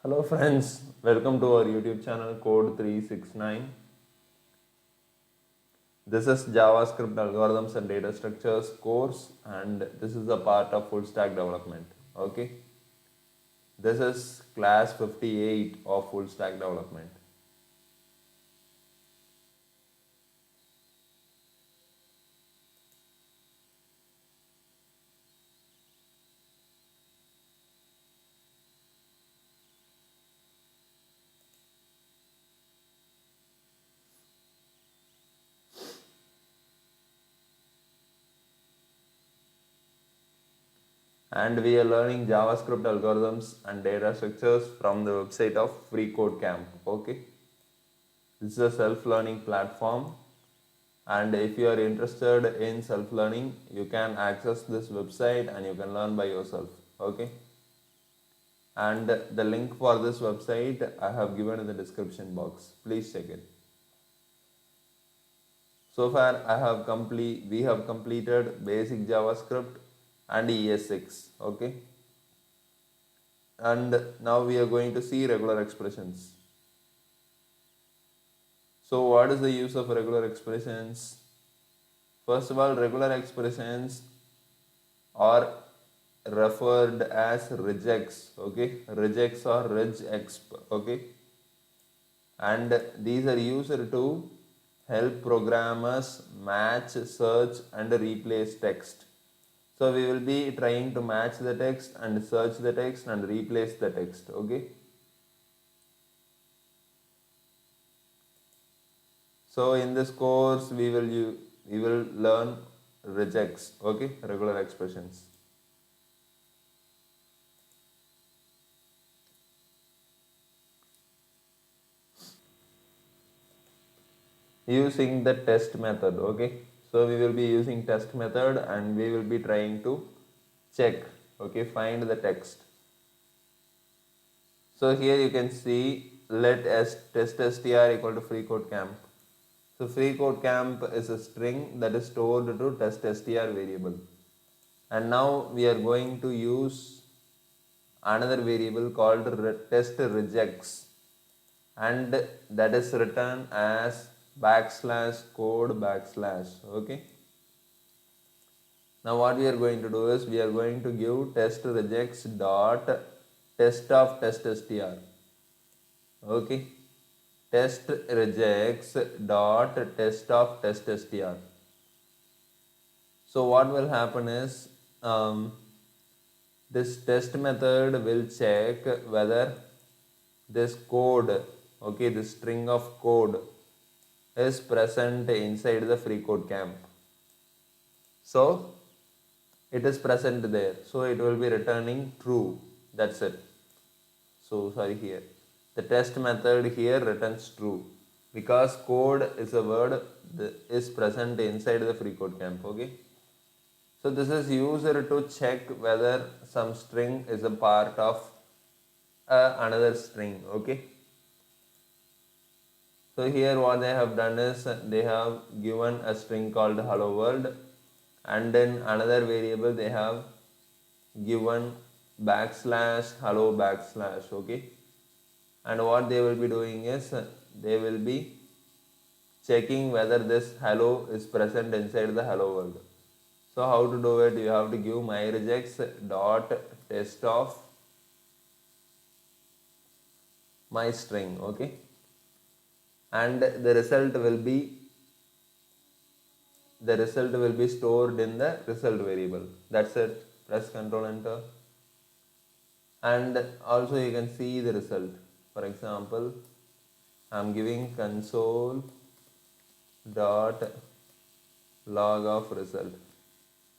Hello friends, welcome to our YouTube channel Code 369. This is JavaScript algorithms and data structures course, and this is a part of full stack development. Okay, this is class 58 of full stack development. And we are learning JavaScript algorithms and data structures from the website of freecodecamp. Okay, this is a self-learning platform, and if you are interested in self-learning, you can access this website and you can learn by yourself. Okay, and the link for this website I have given in the description box. Please check it. So far we have completed basic JavaScript and ES6. Okay, and now we are going to see regular expressions. So what is the use of regular expressions? First of all, regular expressions are referred as regex. Okay, regex or regexp. Okay, and these are used to help programmers match, search and replace text. So we will be trying to match the text and search the text and replace the text. Okay, so in this course we will learn regex. Okay, regular expressions. Using the test method. Okay, so we will be using test method and we will be trying to check, okay, find the text. So here you can see let s test str equal to freecodecamp. So freecodecamp is a string that is stored to test str variable, and now we are going to use another variable called test regex, and that is written as backslash code backslash. Okay, now what we are going to do is we are going to give test regex dot test of test str. Okay, test regex dot test of test str. So what will happen is this test method will check whether this code, okay, this string of code is present inside the freecodecamp. So it is present there, so it will be returning true. That's it. So sorry, here the test method here returns true because code is a word that is present inside the freecodecamp. Okay, so this is used to check whether some string is a part of another string. Okay, so here what they have done is they have given a string called hello world, and then another variable they have given backslash hello backslash. Okay, and what they will be doing is they will be checking whether this hello is present inside the hello world. So how to do it? You have to give myregex dot test of my string. Okay, and the result will be stored in the result variable. That's it. Press Ctrl Enter, and also you can see the result. For example, I am giving console dot log of result,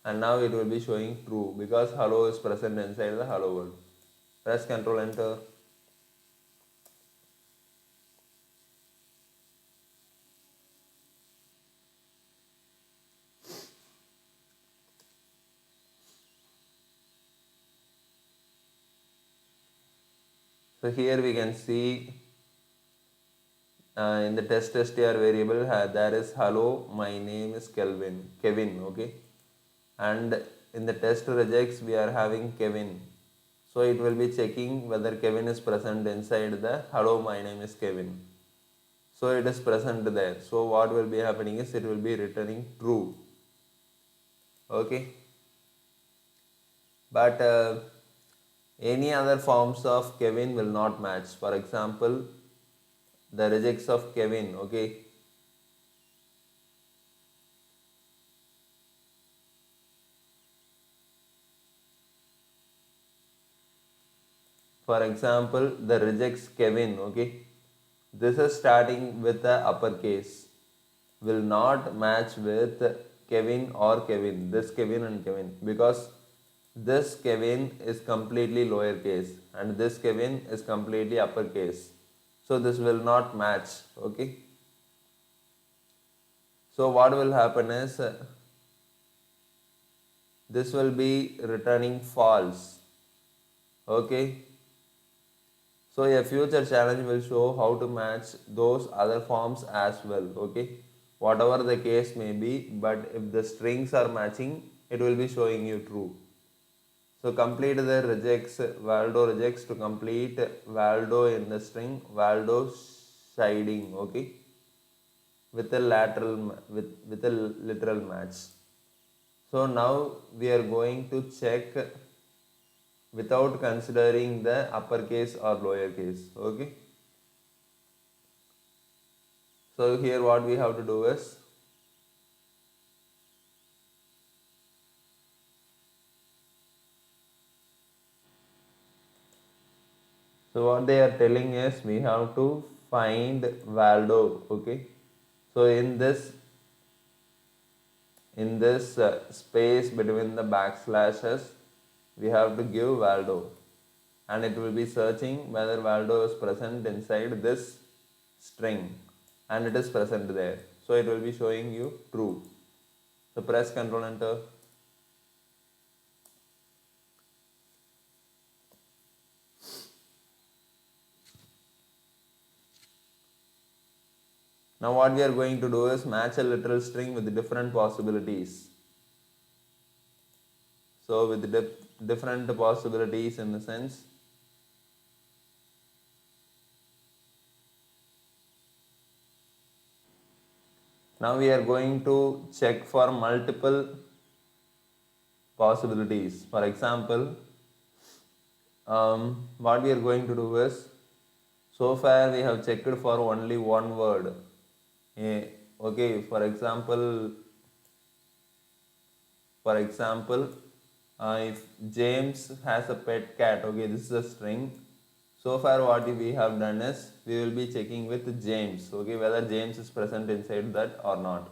and now it will be showing true because hello is present inside the hello world. Press Ctrl Enter. So here we can see in the test str variable there is hello, my name is Kevin. Okay, and in the test regex we are having Kevin. So it will be checking whether Kevin is present inside the hello, my name is Kevin. So it is present there. So what will be happening is it will be returning true. Okay. But any other forms of Kevin will not match. For example, the regex of Kevin. Okay. For example, the regex Kevin. Okay. This is starting with the uppercase. Will not match with Kevin or Kevin. This Kevin and Kevin. Because this Kevin is completely lowercase and this Kevin is completely uppercase. So this will not match. Okay. So what will happen is this will be returning false. Okay. So a future challenge will show how to match those other forms as well. Okay. Whatever the case may be, but if the strings are matching, it will be showing you true. So complete the regex, Valdo regex to complete Valdo in the string, Valdo shading, okay, with a with a literal match. So now we are going to check without considering the uppercase or lowercase, okay. So here what we have to do is so what they are telling is we have to find Valdo, okay. So in this space between the backslashes, we have to give Valdo, and it will be searching whether Valdo is present inside this string, and it is present there. So it will be showing you true. So press Ctrl Enter. Now what we are going to do is match a literal string with different possibilities. So with different possibilities in the sense, now we are going to check for multiple possibilities. For example, what we are going to do is, so far we have checked for only one word. Okay, for example, if James has a pet cat, okay, this is a string. So far what we have done is we will be checking with James, okay, whether James is present inside that or not.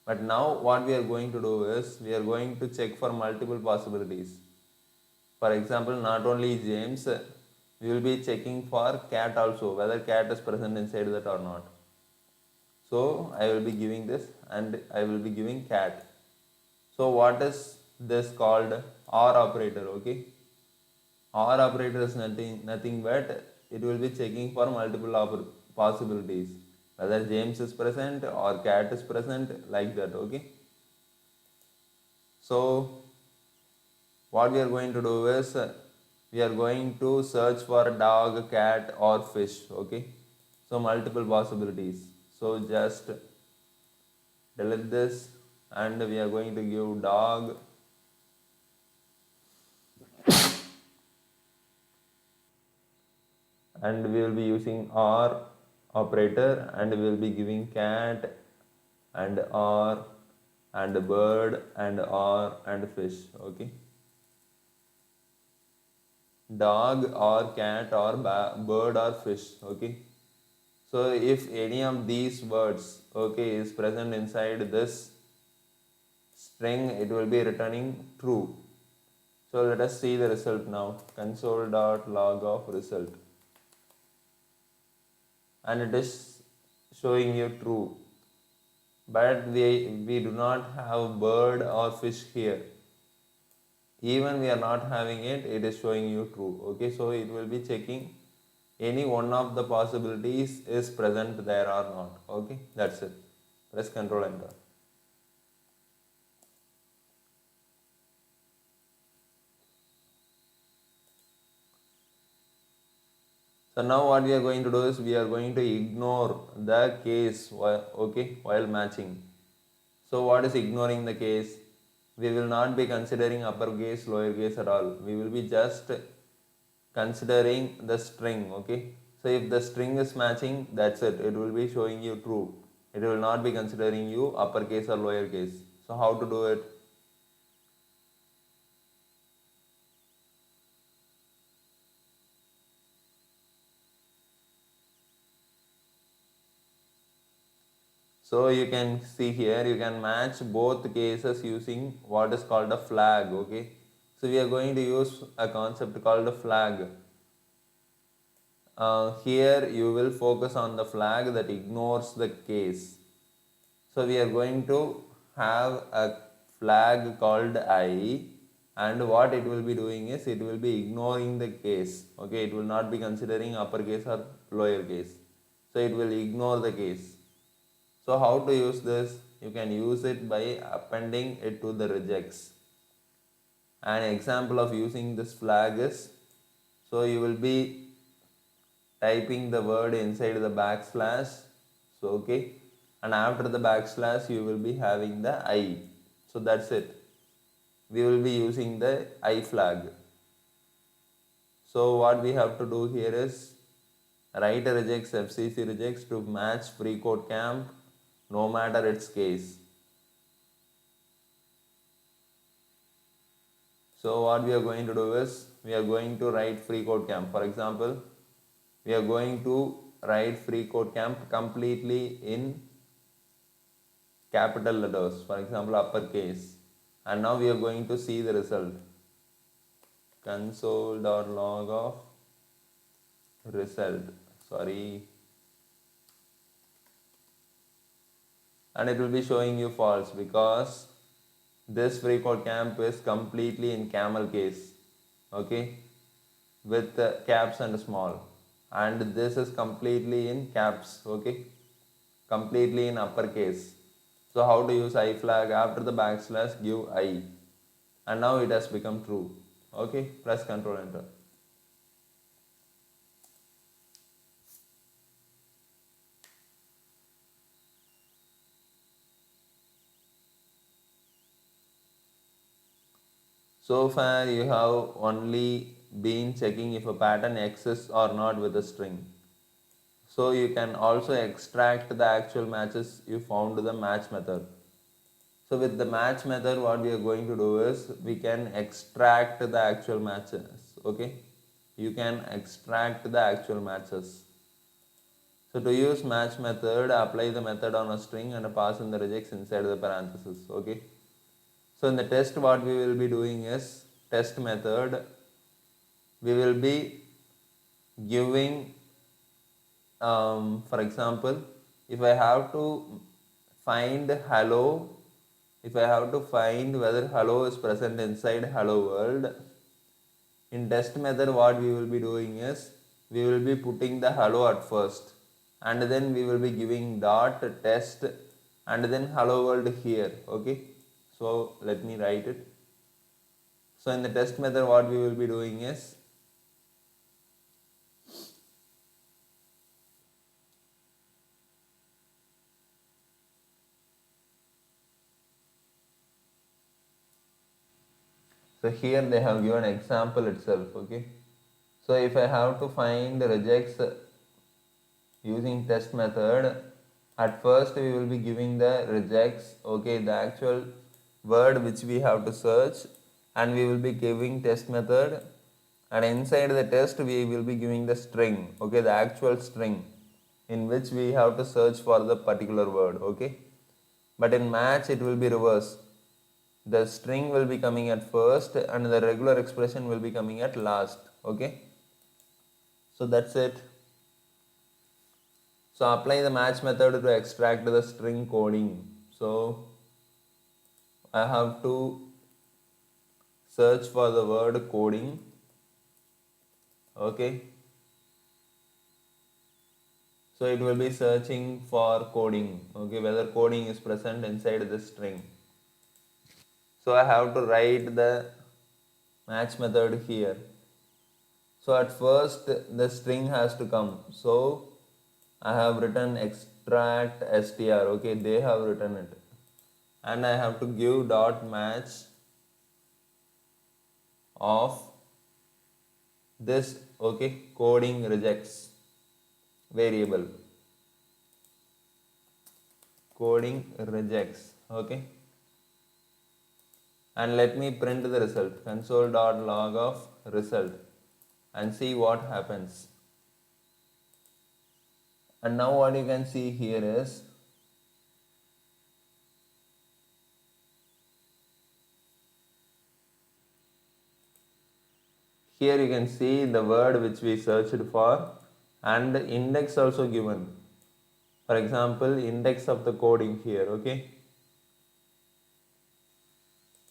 But now what we are going to do is we are going to check for multiple possibilities. For example, not only James, we will be checking for cat also, whether cat is present inside that or not. So I will be giving this and I will be giving cat. So what is this called? OR operator, okay. OR operator is nothing but it will be checking for multiple possibilities, whether James is present or cat is present, like that, okay. So what we are going to do is we are going to search for dog, cat or fish, okay. So multiple possibilities. So just delete this and we are going to give dog, and we will be using OR operator, and we will be giving cat and OR and bird and OR and fish, okay. Dog or cat or bird or fish, okay. So if any of these words, okay, is present inside this string, it will be returning true. So let us see the result now. Console.log of result, and it is showing you true, but we do not have bird or fish here. Even we are not having it, it is showing you true, okay. So it will be checking any one of the possibilities is present there or not, okay. That's it. Press Ctrl Enter. So now what we are going to do is we are going to ignore the case while matching. So what is ignoring the case? We will not be considering uppercase, lowercase at all. We will be just considering the string. Okay. So if the string is matching, that's it. It will be showing you true. It will not be considering you uppercase or lowercase. So how to do it? So you can see here, you can match both cases using what is called a flag. Okay. So we are going to use a concept called a flag. Here you will focus on the flag that ignores the case. So we are going to have a flag called I, and what it will be doing is it will be ignoring the case. Okay, it will not be considering uppercase or lowercase. So it will ignore the case. So how to use this? You can use it by appending it to the regex. An example of using this flag is, so you will be typing the word inside the backslash. So okay, and after the backslash you will be having the I. So that's it. We will be using the I flag. So what we have to do here is write a regex FCC regex to match freecodecamp no matter its case. So what we are going to do is we are going to write freecodecamp. For example, we are going to write freecodecamp completely in capital letters, for example uppercase, and now we are going to see the result. Console.log of result, and it will be showing you false because this freecodecamp is completely in camel case, okay, with caps and small, and this is completely in caps, okay, completely in uppercase. So how to use I flag? After the backslash give I, and now it has become true. Okay, press Ctrl Enter. So far you have only been checking if a pattern exists or not with a string. So you can also extract the actual matches you found the match method. So with the match method, what we are going to do is we can extract the actual matches. Okay, you can extract the actual matches. So to use match method, apply the method on a string and pass in the regex inside the parentheses. Okay. So in the test, what we will be doing is test method. We will be giving, for example, if I have to find hello, if I have to find whether hello is present inside hello world, in test method what we will be doing is we will be putting the hello at first, and then we will be giving dot test and then hello world here. Okay, so let me write it. So in the test method what we will be doing is so here they have given example itself. Okay, so if I have to find regex using test method, at first we will be giving the regex, okay, the actual word which we have to search, and we will be giving test method, and inside the test we will be giving the string, okay, the actual string in which we have to search for the particular word. Okay, but in match it will be reverse. The string will be coming at first and the regular expression will be coming at last. Okay, so that's it. So apply the match method to extract the string coding. So I have to search for the word coding. Okay, so it will be searching for coding, okay, whether coding is present inside the string. So I have to write the match method here. So at first the string has to come. So I have written extract str. Okay, they have written it, and I have to give dot match of this. Okay, coding rejects variable, coding rejects. Okay, and let me print the result, console dot log of result, and see what happens. And now what you can see here is here you can see the word which we searched for, and the index also given. For example, index of the coding here. Okay,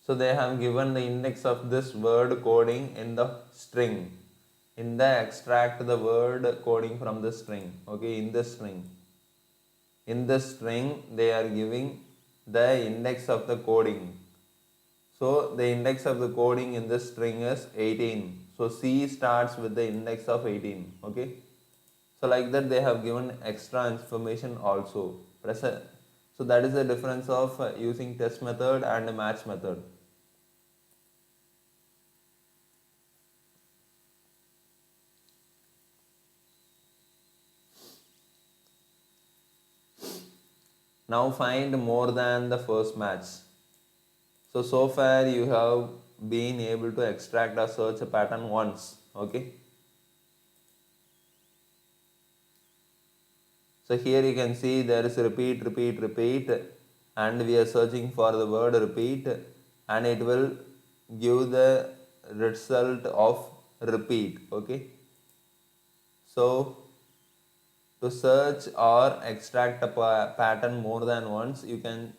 so they have given the index of this word coding in the string. In the extract the word coding from the string. Okay, in the string. In the string they are giving the index of the coding. So the index of the coding in this string is 18. So C starts with the index of 18. Okay. So like that they have given extra information also. So that is the difference of using test method and match method. Now find more than the first match. So far you have been able to extract or search a pattern once. Okay. So here you can see there is repeat, repeat, repeat, and we are searching for the word repeat, and it will give the result of repeat. Okay. So to search or extract a pattern more than once, you can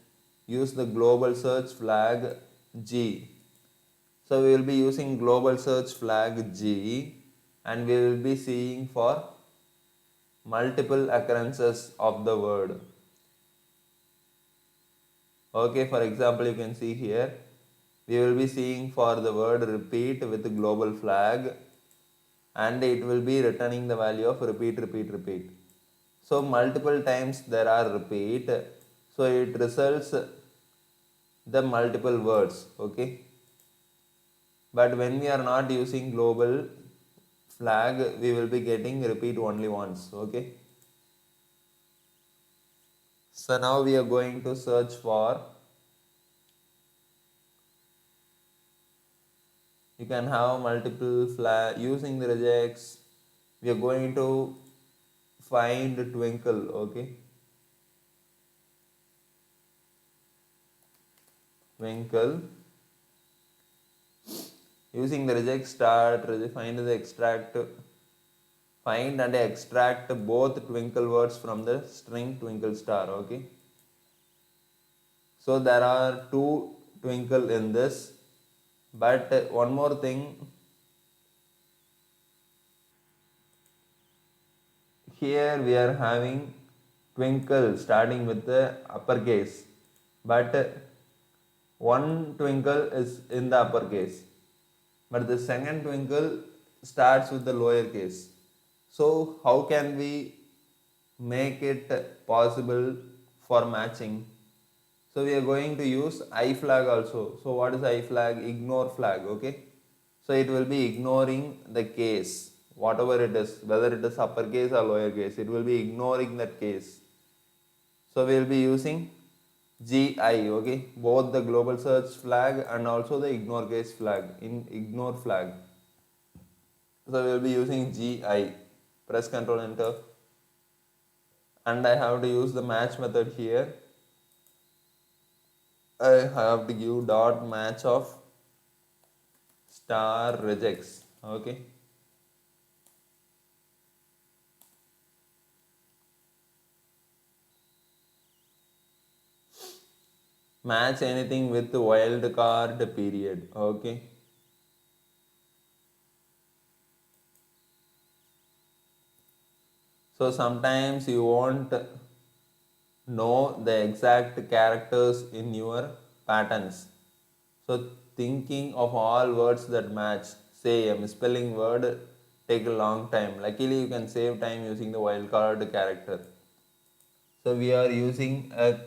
use the global search flag G. So we will be using global search flag G, and we will be seeing for multiple occurrences of the word. Okay, for example, you can see here, we will be seeing for the word repeat with the global flag, and it will be returning the value of repeat, repeat, repeat. So multiple times there are repeat, so it results the multiple words. Okay, but when we are not using global flag, we will be getting repeat only once. Okay, so now we are going to search for, you can have multiple flag using the regex. We are going to find twinkle. Okay, twinkle using the regex start, find the extract, find and extract both twinkle words from the string twinkle star. Okay, so there are two twinkle in this, but one more thing, here we are having twinkle starting with the uppercase, but one twinkle is in the uppercase, but the second twinkle starts with the lowercase. So how can we make it possible for matching? So we are going to use I flag also. So what is I flag? Ignore flag. Okay. So it will be ignoring the case, whatever it is, whether it is uppercase or lowercase, it will be ignoring that case. So we will be using GI. Okay, both the global search flag and also the ignore case flag in ignore flag. So we will be using GI. Press Ctrl Enter, and I have to use the match method here. I have to give dot match of star regex. Okay. Match anything with wildcard period. Okay. So sometimes you won't know the exact characters in your patterns. So thinking of all words that match, say a misspelling word take a long time. Luckily you can save time using the wildcard character. So we are using a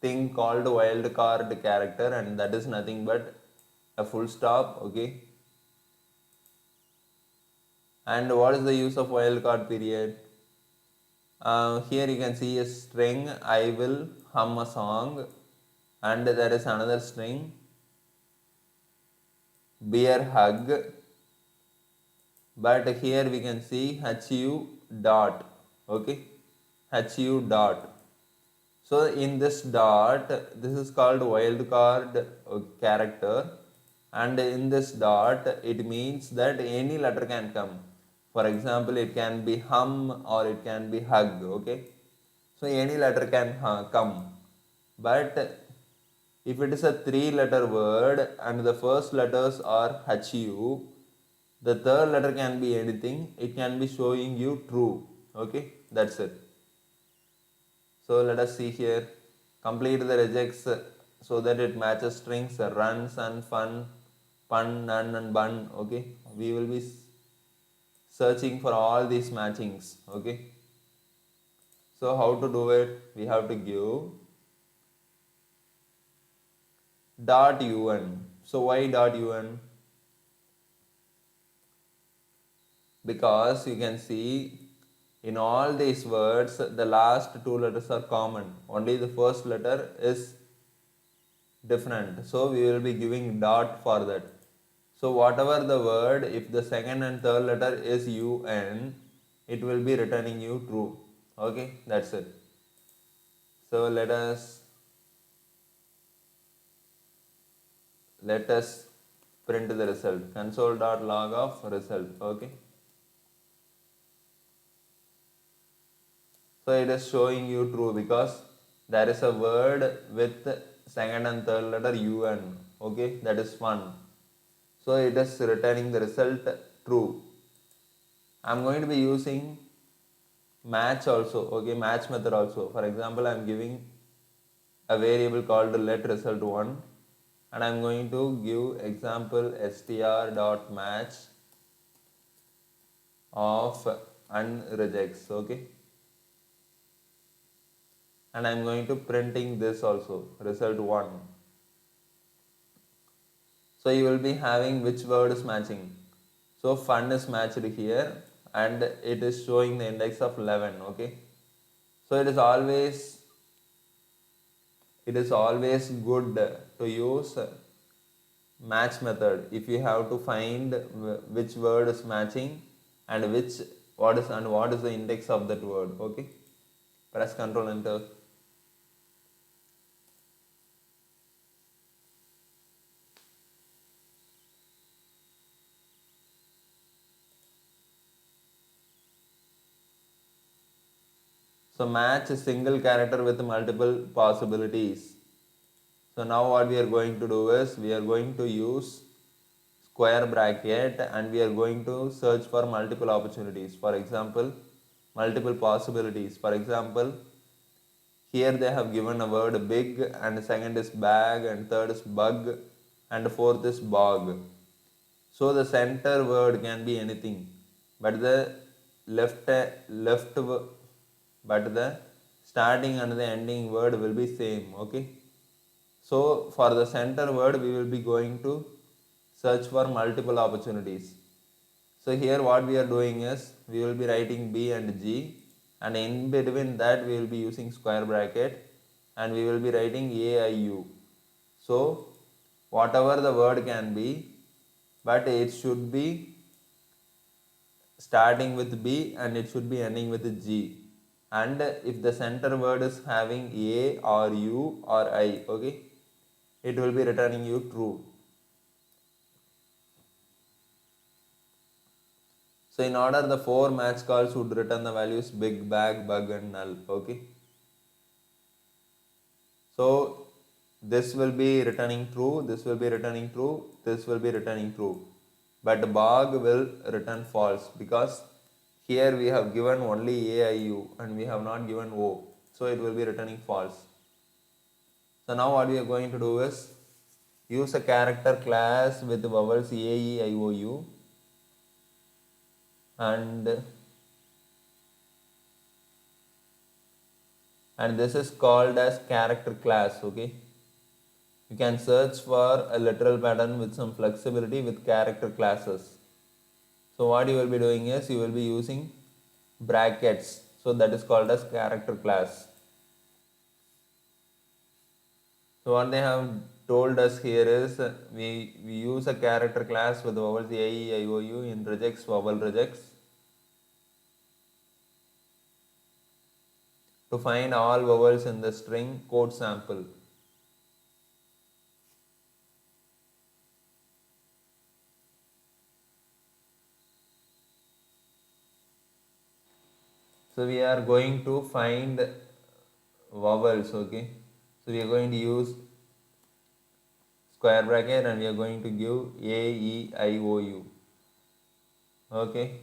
thing called wildcard character, and that is nothing but a full stop. Okay. And what is the use of wildcard period? Here you can see a string, I will hum a song, and there is another string, beer hug, but here we can see hu dot. Okay, hu dot. So in this dot, this is called wildcard character, and in this dot it means that any letter can come. For example, it can be hum or it can be hug. Okay, so any letter can come, but if it is a 3-letter word and the first letters are hu, the third letter can be anything, it can be showing you true. Okay, that's it. So let us see here. Complete the regex so that it matches strings runs and fun, pun, nun and bun. Okay, we will be searching for all these matchings. Okay, so how to do it? We have to give dot un. So why dot un? Because you can see in all these words the last 2 letters are common, only the first letter is different, so we will be giving dot for that. So whatever the word, if the second and third letter is un, it will be returning you true. Okay, that's it. So let us print the result, console.log of result. Okay, so it is showing you true because there is a word with second and third letter un. Okay, that is fun. So it is returning the result true. I am going to be using match also. Okay, match method also. For example, I am giving a variable called let result 1, and I am going to give example str.match of unregex. Okay, and I am going to printing this also, result 1. So you will be having which word is matching. So fun is matched here and it is showing the index of 11. Okay, so it is always good to use match method if you have to find which word is matching and what is the index of that word. Okay, press Ctrl Enter. So match a single character with multiple possibilities. So now what we are going to do is we are going to use square bracket and we are going to search for multiple opportunities. For example, multiple possibilities. For example, here they have given a word big and second is bag and third is bug and fourth is bog. So the center word can be anything, but the but the starting and the ending word will be same. Okay, so for the center word we will be going to search for multiple opportunities. So here what we are doing is we will be writing B and G, and in between that we will be using square bracket and we will be writing AIU. So whatever the word can be, but it should be starting with B and it should be ending with G. And if the center word is having A or U or I, okay, it will be returning you true. So in order the 4 match calls would return the values big, bag, bug and null. Okay, so this will be returning true, this will be returning true, this will be returning true, but bog will return false because here we have given only AIU and we have not given O, so it will be returning false. So now what we are going to do is use a character class with vowels A, E, I, O, U and this is called as character class. Okay, you can search for a literal pattern with some flexibility with character classes. So what you will be doing is you will be using brackets, so that is called as character class. So what they have told us here is we use a character class with vowels a, e, I, o, u in regex, vowel regex to find all vowels in the string code sample. So we are going to find vowels, okay. So we are going to use square bracket and we are going to give a, e, I, o, u, okay.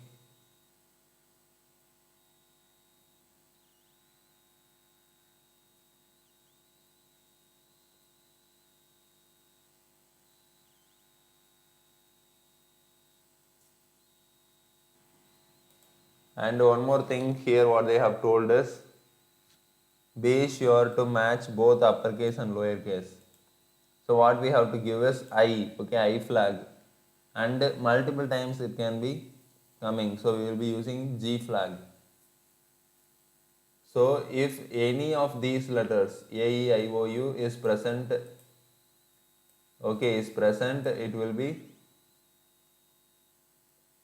And one more thing here, what they have told us, be sure to match both uppercase and lowercase. So what we have to give is I, okay, I flag, and multiple times it can be coming, so we will be using G flag. So if any of these letters A, E, I, O, U is present, okay, is present, it will be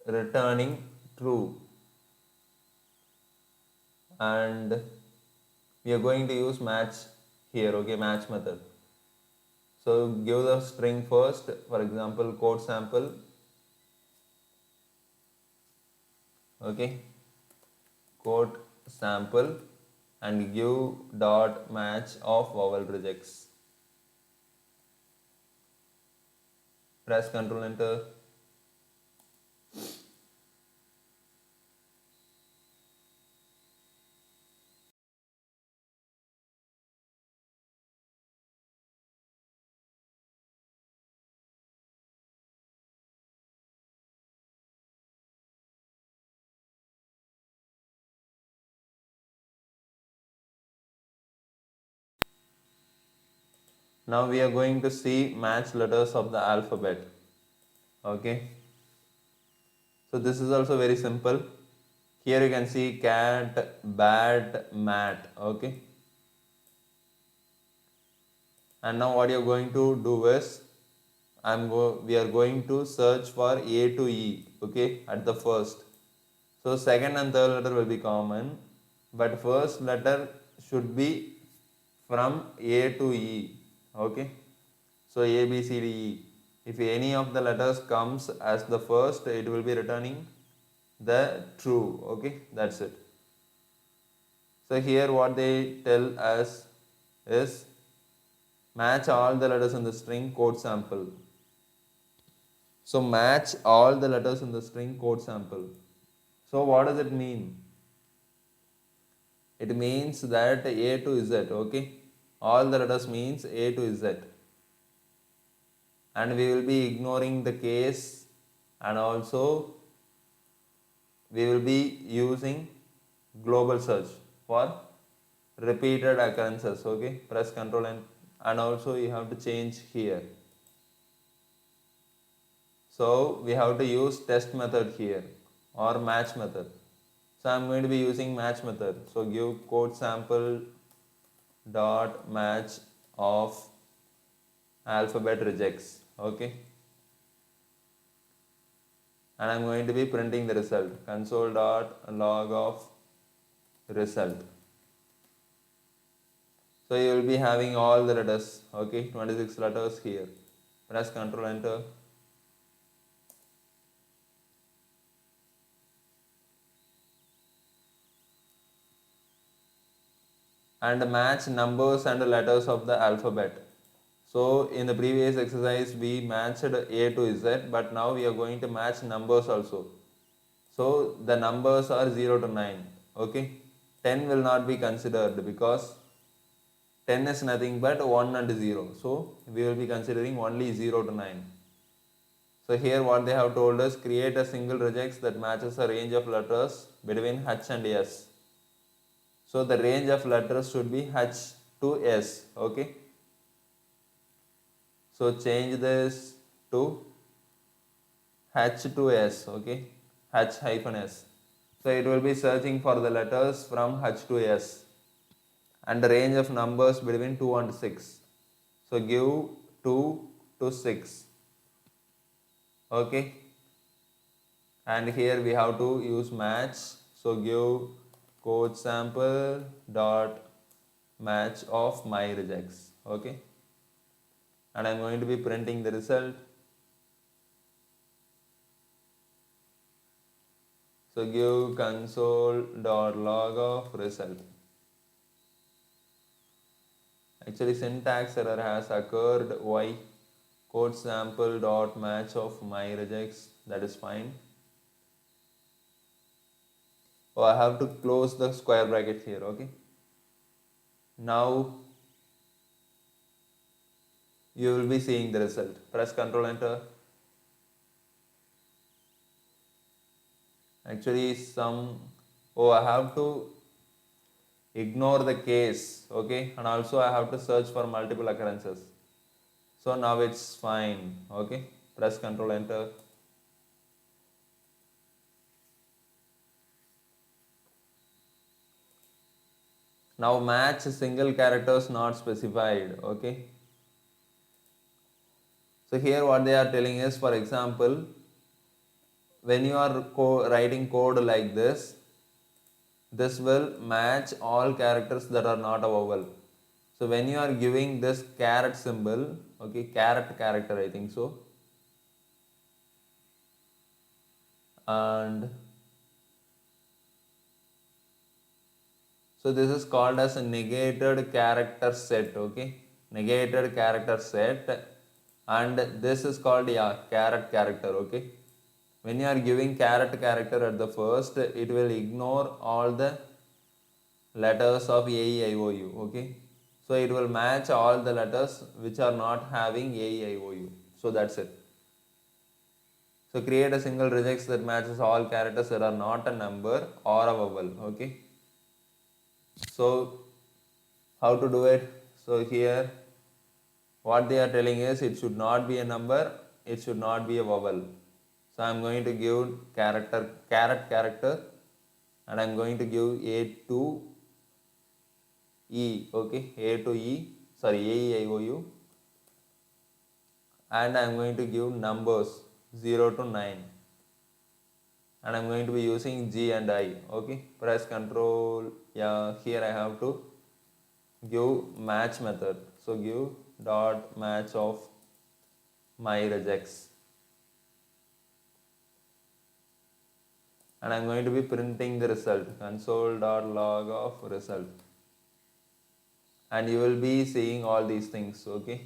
returning true, and we are going to use match here, okay, match method. So give the string first, for example, code sample, okay, code sample, and give dot match of vowel regex. Press Ctrl Enter. Now we are going to see match letters of the alphabet. Okay. So this is also very simple. Here you can see cat, bat, mat. Okay. And now what you are going to do is we are going to search for A to E. Okay, at the first. So second and third letter will be common, but first letter should be from A to E. Okay. So A, B, C, D, E. If any of the letters comes as the first, it will be returning the true. Okay, that's it. So here what they tell us is match all the letters in the string code sample. So match all the letters in the string code sample. So what does it mean? It means that A to Z, okay? All the letters means A to Z. And we will be ignoring the case, and also we will be using global search for repeated occurrences, okay? Press Ctrl and also you have to change here. So we have to use test method here or match method. So I am going to be using match method. So give code sample dot match of alphabet regex, okay? And I am going to be printing the result, console dot log of result. So you will be having all the letters, okay, 26 letters here. Press Ctrl Enter. And match numbers and letters of the alphabet. So in the previous exercise we matched A to Z, but now we are going to match numbers also. So the numbers are 0 to 9, okay. 10 will not be considered because 10 is nothing but 1 and 0. So we will be considering only 0 to 9. So here what they have told us, create a single regex that matches a range of letters between H and S. So the range of letters should be H to S. Okay. So change this to H to S. Okay. H hyphen S. So it will be searching for the letters from H to S and the range of numbers between 2 and 6. So give 2 to 6. Okay. And here we have to use match. So give code sample dot match of my regex. Okay. And I'm going to be printing the result. So give console.log of result. Actually syntax error has occurred. Why? Code sample dot match of my regex. That is fine. Oh, I have to close the square bracket here. Okay. Now you will be seeing the result. Press Ctrl Enter. Actually I have to ignore the case, okay, and also I have to search for multiple occurrences. So now it's fine. Okay, press Ctrl Enter. Now match single characters not specified. Okay, so here what they are telling is, for example, when you are writing code like this will match all characters that are not a vowel. So when you are giving this caret symbol, okay, caret character I think so, and so this is called as a negated character set. Okay, negated character set, and this is called caret character. Okay, when you are giving caret character at the first, it will ignore all the letters of A, E, I, O, U. Okay, so it will match all the letters which are not having A, E, I, O, U. So that's it. So create a single regex that matches all characters that are not a number or a vowel. Okay, so how to do it? So here what they are telling is, it should not be a number, it should not be a vowel. So I am going to give caret character, and I am going to give A to E. Okay, A to E, sorry, A, E, I, O, U, and I am going to give numbers 0 to 9, and I am going to be using G and I. Okay, press Control. Here I have to give match method. So give dot match of my regex, and I am going to be printing the result, console.log of result, and you will be seeing all these things. Okay,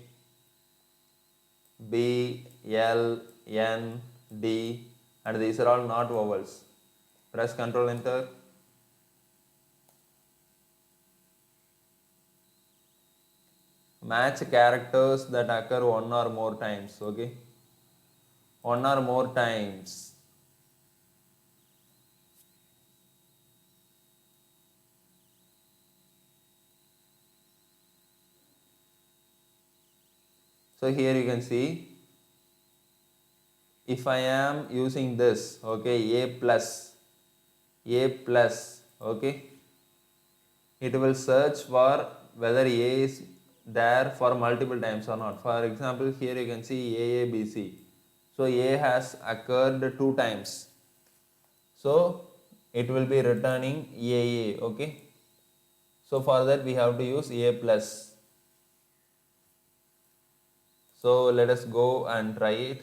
B, L, N, D, and these are all not vowels. Press Ctrl Enter. Match characters that occur one or more times. Okay, one or more times. So here you can see, if I am using this, okay, A plus, okay, it will search for whether A is there for multiple times or not. For example, here you can see A, B, C. So A has occurred 2 times. So it will be returning A, okay. So for that we have to use A plus. So let us go and try it.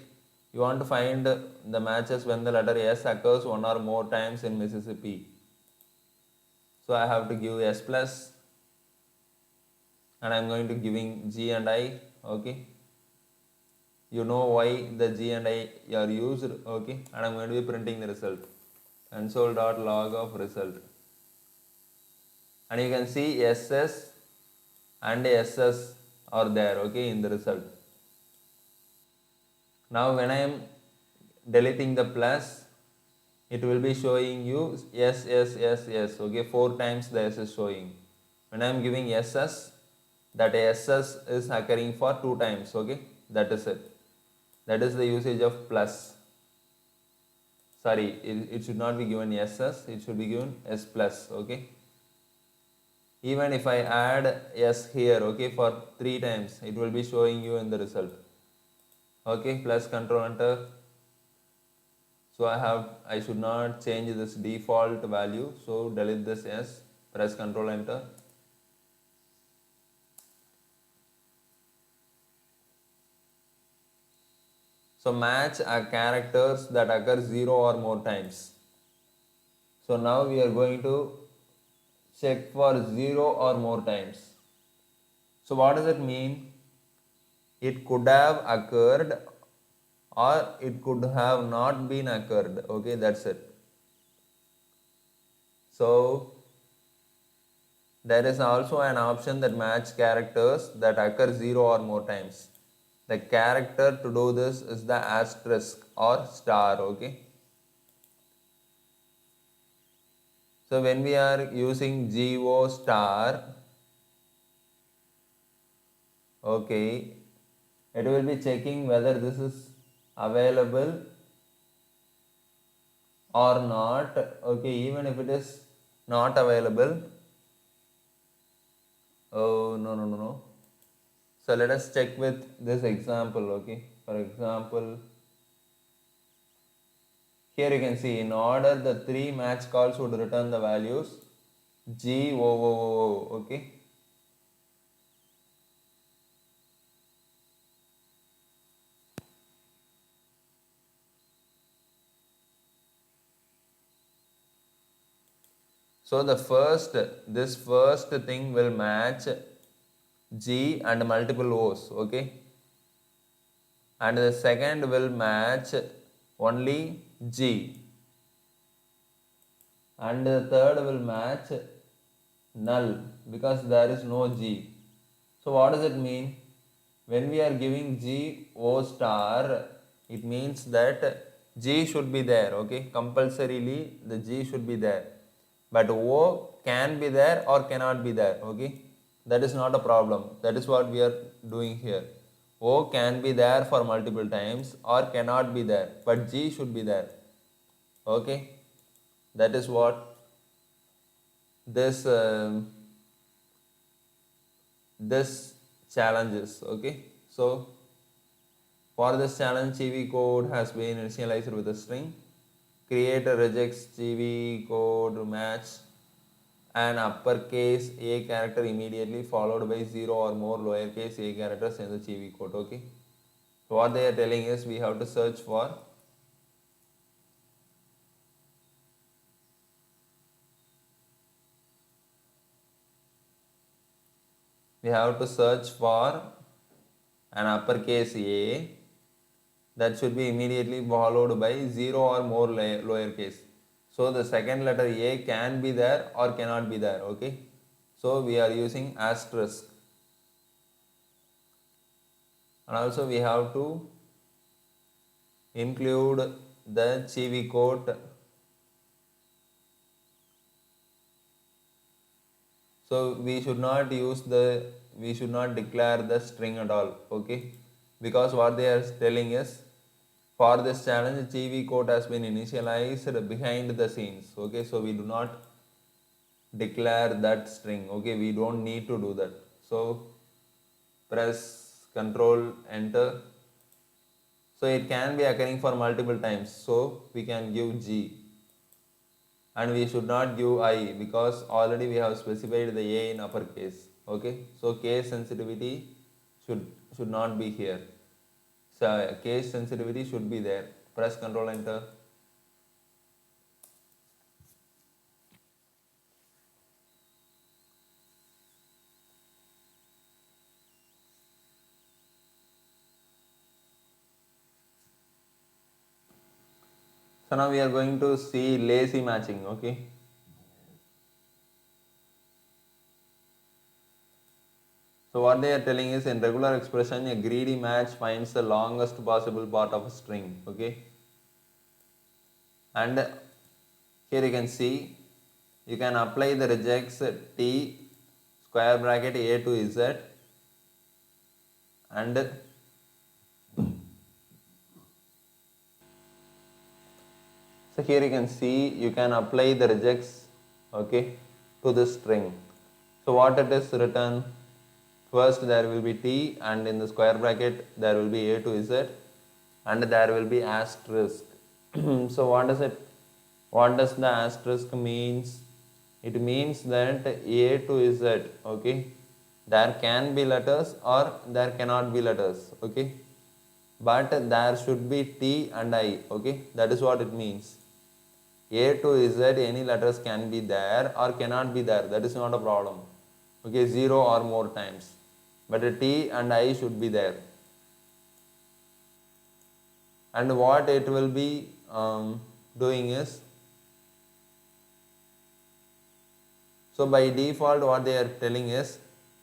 You want to find the matches when the letter S occurs one or more times in Mississippi. So I have to give S plus, and I am going to giving G and I. Okay, you know why the G and I are used. Okay, and I am going to be printing the result, console.log of result, and you can see SS and SS are there, okay, in the result. Now when I am deleting the plus, it will be showing you yes, yes, yes, yes. Okay, 4 times the S is showing. When I am giving SS, that SS is occurring for 2 times. Okay, that is it. That is the usage of plus. Sorry, it should not be given SS, it should be given S plus. Okay. Even if I add S here, okay, for 3 times, it will be showing you in the result. Okay, plus control enter. So I should not change this default value. So delete this S, press control enter. So match are characters that occur 0 or more times. So now we are going to check for 0 or more times. So what does it mean? It could have occurred or it could have not been occurred. Okay, that's it. So there is also an option that match characters that occur 0 or more times. The character to do this is the asterisk or star. Okay. So when we are using GO star, okay, it will be checking whether this is available or not. Okay, even if it is not available, oh no. So let us check with this example. Okay, for example, here you can see in order the 3 match calls would return the values GOOO. Okay. So this first thing will match G and multiple O's, okay? And the second will match only G. And the third will match null because there is no G. So what does it mean? When we are giving G O star, it means that G should be there, okay? Compulsorily the G should be there. But O can be there or cannot be there, okay? That is not a problem. That is what we are doing here. O can be there for multiple times or cannot be there, but G should be there, okay? That is what this this challenge is, okay? So for this challenge, CV code has been initialized with a string. Creator rejects CV code match an uppercase A character immediately followed by 0 or more lowercase a characters in the CV code. Okay. So what they are telling is we have to search for an uppercase A that should be immediately followed by 0 or more lowercase. So the second letter A can be there or cannot be there. Okay. So we are using asterisk. And also we have to include the CV code. So we should not declare the string at all, okay? Because what they are telling is for this challenge CV code has been initialized behind the scenes, okay? So we do not declare that string, okay? We don't need to do that. So press control enter. So it can be occurring for multiple times. So we can give G. And we should not give I because already we have specified the A in uppercase. Okay. So case sensitivity should not be here. So case sensitivity should be there. Press control enter. So now we are going to see lazy matching. Okay. So what they are telling is in regular expression, a greedy match finds the longest possible part of a string. Okay. and here you can see you can apply the regex t square bracket a to z, and so here you can see you can apply the regex, okay, to the string. So what it is written, first there will be t and in the square bracket there will be a to z and there will be asterisk. So what does it, what does the asterisk means? It means that a to z, okay, there can be letters or there cannot be letters, okay, but there should be t and I, okay, that is what it means. A to Z, any letters can be there or cannot be there, that is not a problem, okay, 0 or more times, but T and I should be there. And what it will be doing is, so by default what they are telling is,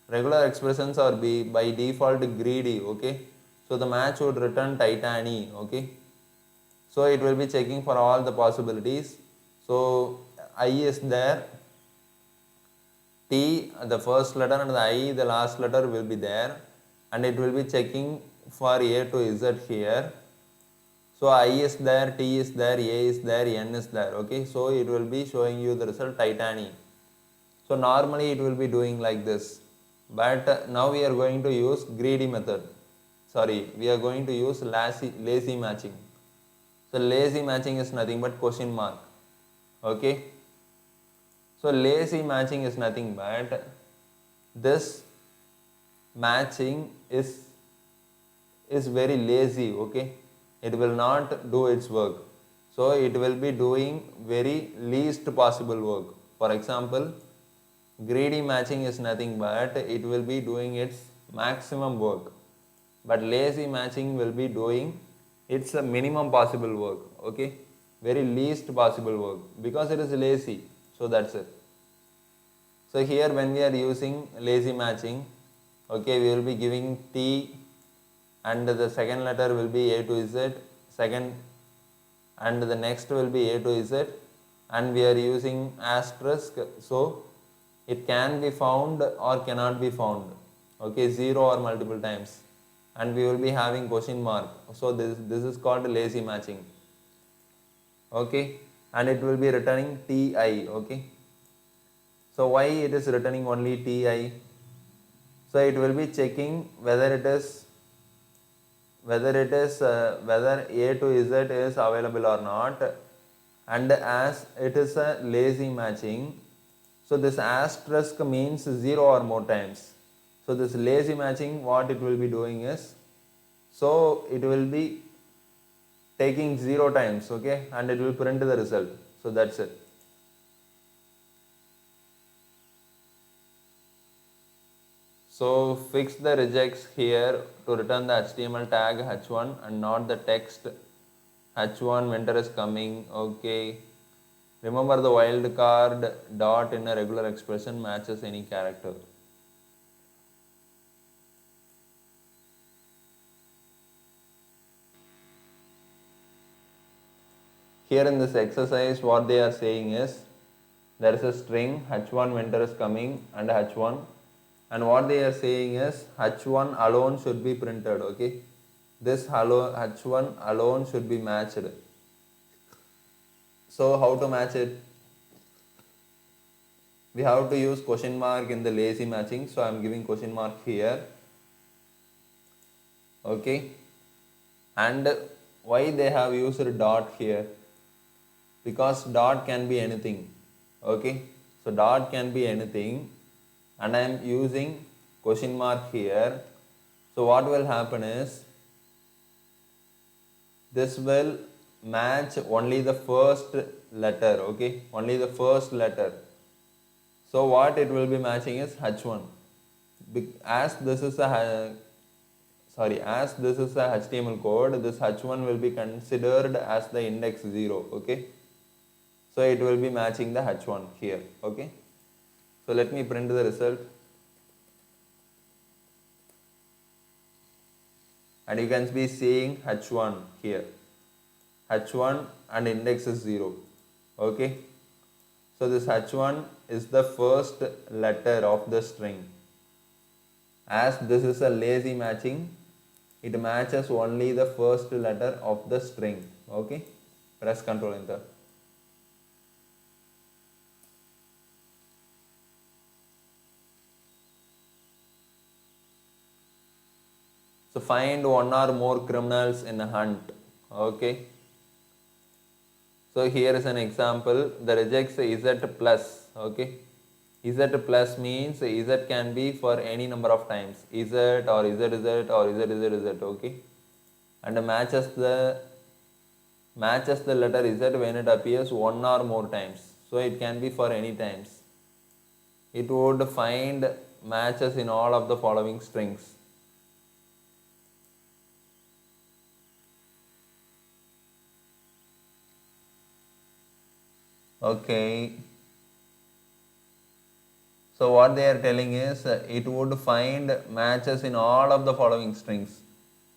regular expressions are by default greedy, okay, so the match would return Titani, okay, so it will be checking for all the possibilities. So I is there, T the first letter and the I the last letter will be there, and it will be checking for A to Z here. So I is there, T is there, A is there, N is there, okay, so it will be showing you the result Titani. So normally it will be doing like this, but now we are going to use greedy method, we are going to use lazy matching. So lazy matching is nothing but question mark, okay. So lazy matching is nothing but this matching is very lazy, okay, it will not do its work, so it will be doing very least possible work. For example, greedy matching is nothing but it will be doing its maximum work, but lazy matching will be doing its minimum possible work, okay, very least possible work, because it is lazy, so that's it. So here when we are using lazy matching, okay, we will be giving T and the second letter will be A to Z, second, and the next will be A to Z, and we are using asterisk, so it can be found or cannot be found, okay, 0 or multiple times, and we will be having question mark, so this is called lazy matching, okay, and it will be returning Ti, okay. So why it is returning only Ti? So it will be checking whether it is whether A to Z is available or not, and as it is a lazy matching, so this asterisk means 0 or more times. So this lazy matching, what it will be doing is, so it will be taking 0 times, okay, and it will print the result. So that's it. So fix the regex here to return the HTML tag h1 and not the text h1 winter is coming, okay. Remember the wildcard dot in a regular expression matches any character. Here in this exercise what they are saying is, there is a string h1 winter is coming and h1, and what they are saying is h1 alone should be printed, okay. This h1 alone should be matched. So how to match it? We have to use question mark in the lazy matching, so I am giving question mark here, okay. And why they have used dot here? Because dot can be anything, okay. So dot can be anything, and I am using question mark here. So what will happen is, this will match only the first letter, okay, only the first letter. So what it will be matching is h1. As this is a HTML code, this h1 will be considered as the index 0, okay. So it will be matching the h1 here, okay. So let me print the result, and you can be seeing h1 here, h1 and index is 0. Okay. So this h1 is the first letter of the string. As this is a lazy matching, it matches only the first letter of the string. Okay. Press Ctrl Enter. So find one or more criminals in a hunt. Okay. So here is an example. The regex z plus. Okay. Z plus means z can be for any number of times. Z or zzz or zzz. Okay. And matches the letter z when it appears one or more times. So it can be for any times. It would find matches in all of the following strings. Okay. So what they are telling is it would find matches in all of the following strings,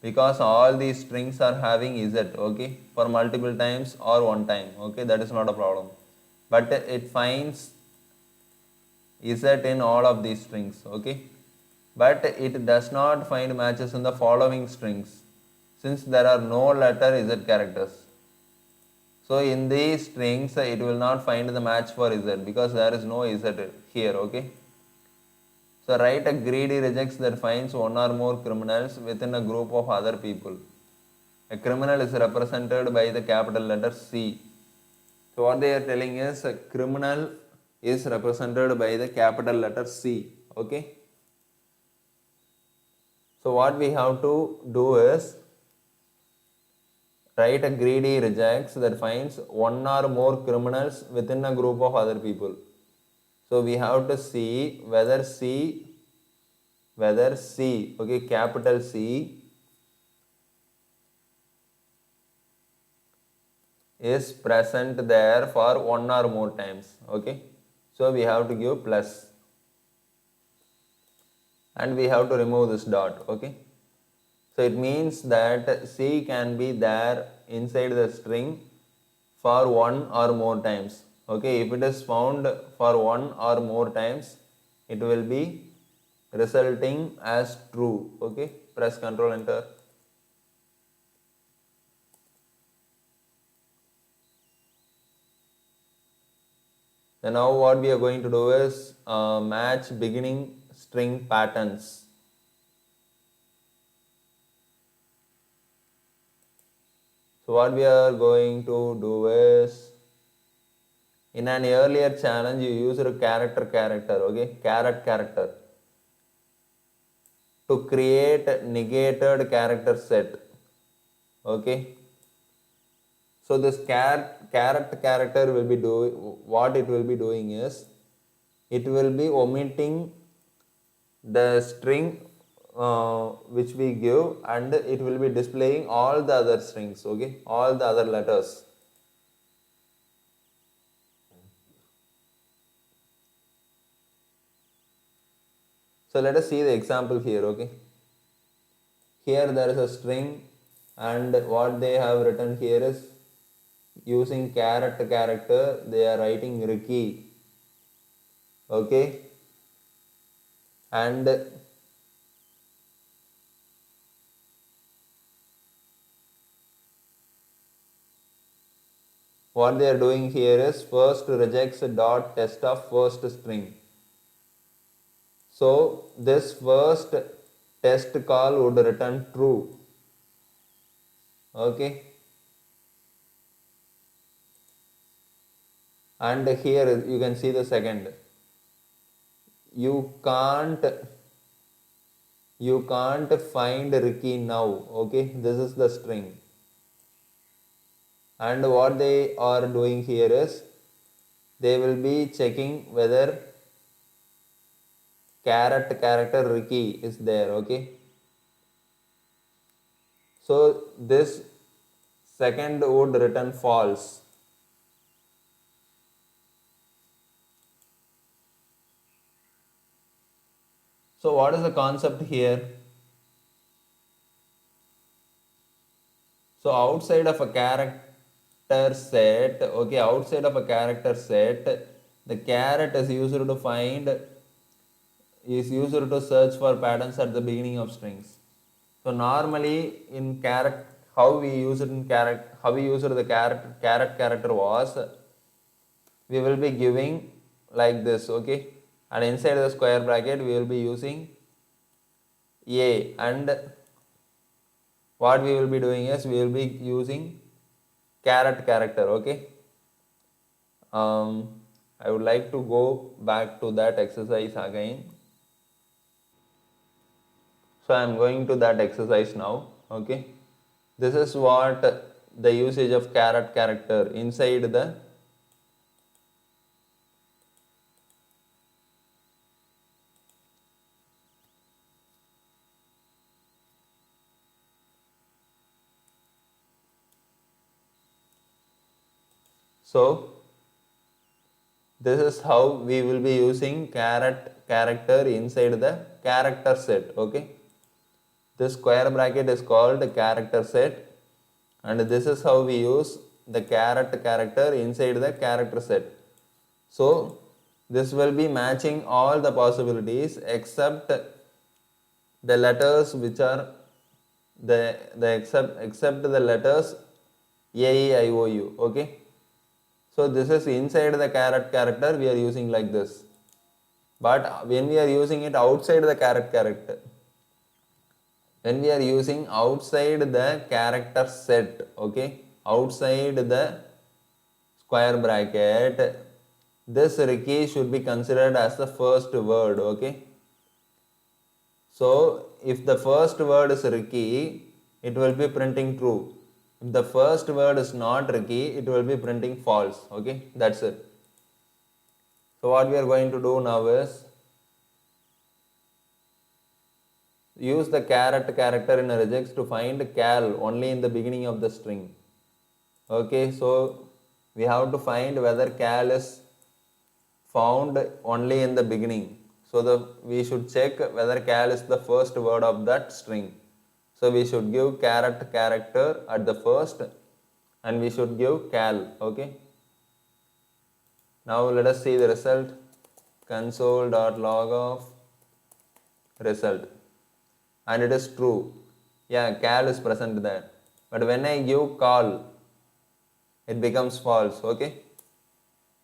because all these strings are having z, okay, for multiple times or one time. Okay, that is not a problem. But it finds z in all of these strings. Okay. But it does not find matches in the following strings, since there are no letter z characters. So in these strings it will not find the match for z because there is no z here. Okay. So write a greedy regex that finds one or more criminals within a group of other people. A criminal is represented by the capital letter C. So what they are telling is a criminal is represented by the capital letter C. Okay. So what we have to do is write a greedy regex that finds one or more criminals within a group of other people. So we have to see whether C, okay, capital C is present there for one or more times. Okay. So we have to give plus. And we have to remove this dot. Okay. So it means that C can be there inside the string for one or more times. Okay, if it is found for one or more times, it will be resulting as true. Okay, press Ctrl Enter. Then now what we are going to do is match beginning string patterns. So what we are going to do is, in an earlier challenge you used a character, okay, character to create negated character set. Okay. So this character will be doing, what it will be doing is, it will be omitting the string which we give, and it will be displaying all the other strings, okay, all the other letters. So let us see the example here. Okay, here there is a string, and what they have written here is, using character they are writing Ricky. Okay, and what they are doing here is, first rejects dot test of first string. So this first test call would return true. Okay, and here you can see the second. You can't find Ricky now. Okay, this is the string. And what they are doing here is, they will be checking whether character Ricky is there. Okay, so this second would return false. So what is the concept here? So outside of a character set, okay, outside of a character set, the caret is used to find, is used to search for patterns at the beginning of strings. So normally in caret, how we use it in caret, how we use the caret character was, we will be giving like this, okay, and inside the square bracket we will be using a, and what we will be doing is we will be using caret character, okay. I would like to go back to that exercise again. So I am going to that exercise now, okay. This is what the usage of caret character inside the so this is how we will be using caret character inside the character set, okay. This square bracket is called character set, and this is how we use the caret character inside the character set. So this will be matching all the possibilities except the letters which are except the letters A, E, I, O, U, okay. So this is inside the caret character we are using like this, but when we are using it outside the caret character, when we are using outside the character set, okay, outside the square bracket, this Ricky should be considered as the first word, okay. So if the first word is Ricky, it will be printing true. If the first word is not Ricky, it will be printing false, okay. That's it. So what we are going to do now is use the caret character in a regex to find cal only in the beginning of the string. Okay, so we have to find whether cal is found only in the beginning. So we should check whether cal is the first word of that string. So we should give caret character at the first, and we should give cal, okay. Now let us see the result. Console.log of result, and it is true. Yeah, cal is present there. But when I give call, it becomes false, okay.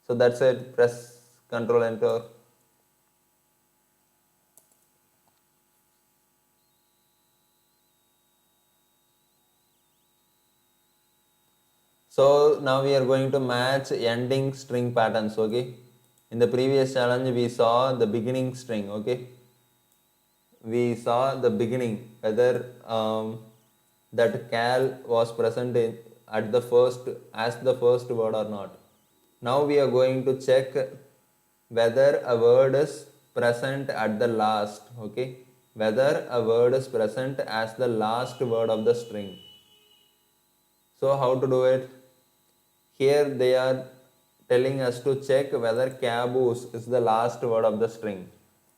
So that's it. Press Ctrl Enter. So now we are going to match ending string patterns, okay. In the previous challenge we saw the beginning string, okay. We saw the beginning, whether that cal was present at the first as the first word or not. Now we are going to check whether a word is present at the last, okay. Whether a word is present as the last word of the string. So how to do it? Here they are telling us to check whether caboose is the last word of the string.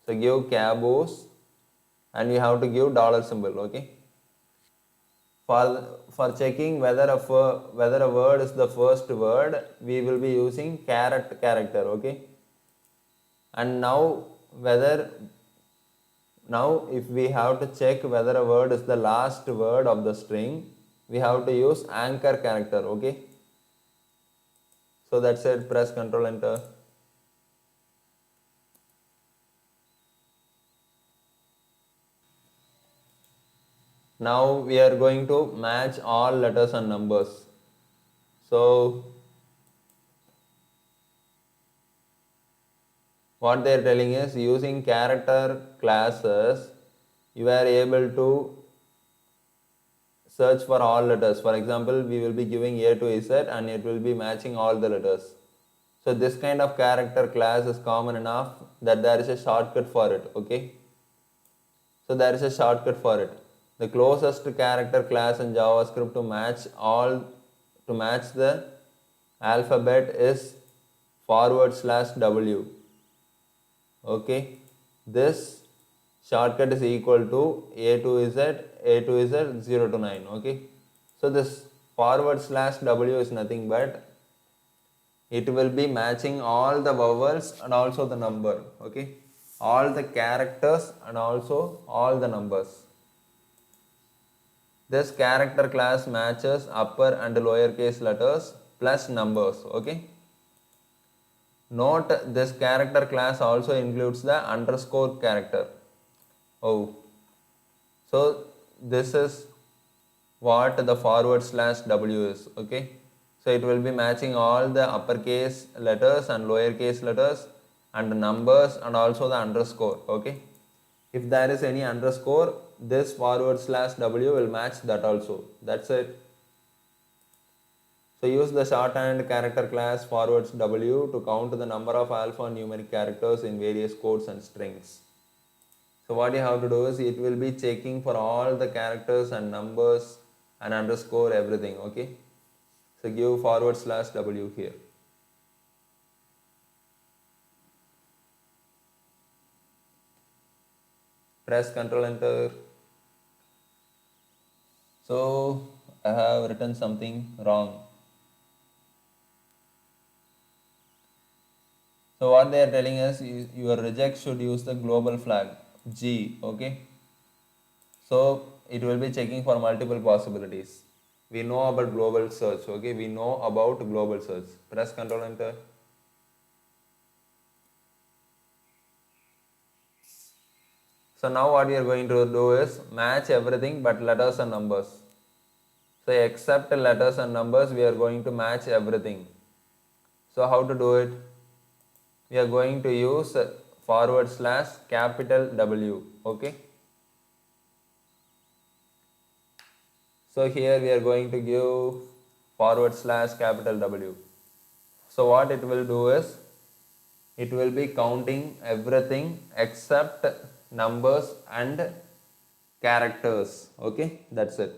So give caboose, and you have to give dollar symbol, okay. For checking whether a word is the first word, we will be using caret character, okay. And now if we have to check whether a word is the last word of the string, we have to use anchor character, okay. So that's it. Press Ctrl Enter. Now we are going to match all letters and numbers. So what they are telling is, using character classes, you are able to search for all letters. For example, we will be giving A to Z, and it will be matching all the letters. So this kind of character class is common enough that there is a shortcut for it, okay. So there is a shortcut for it. The closest character class in JavaScript to match the alphabet is /W. Okay, this shortcut is equal to A to Z 0 to 9. Okay, so this /w is nothing but it will be matching all the vowels and also the number, okay, all the characters and also all the numbers. This character class matches upper and lowercase letters plus numbers, okay. Note this character class also includes the underscore character. Oh, so this is what the /w is, okay. So it will be matching all the uppercase letters and lowercase letters and numbers and also the underscore, okay. If there is any underscore, this /w will match that also. That's it. So use the shorthand character class /w to count the number of alphanumeric characters in various codes and strings. So what you have to do is it will be checking for all the characters and numbers and underscore everything, okay. So give /w here. Press Ctrl Enter. So I have written something wrong. So what they are telling us is your reject should use the global flag G, okay. So it will be checking for multiple possibilities. We know about global search, okay. We know about global search. Press Ctrl Enter. So now what we are going to do is match everything but letters and numbers. So except letters and numbers, we are going to match everything. So how to do it? We are going to use /W, okay. So here we are going to give /W. So what it will do is, it will be counting everything except numbers and characters, okay, that's it.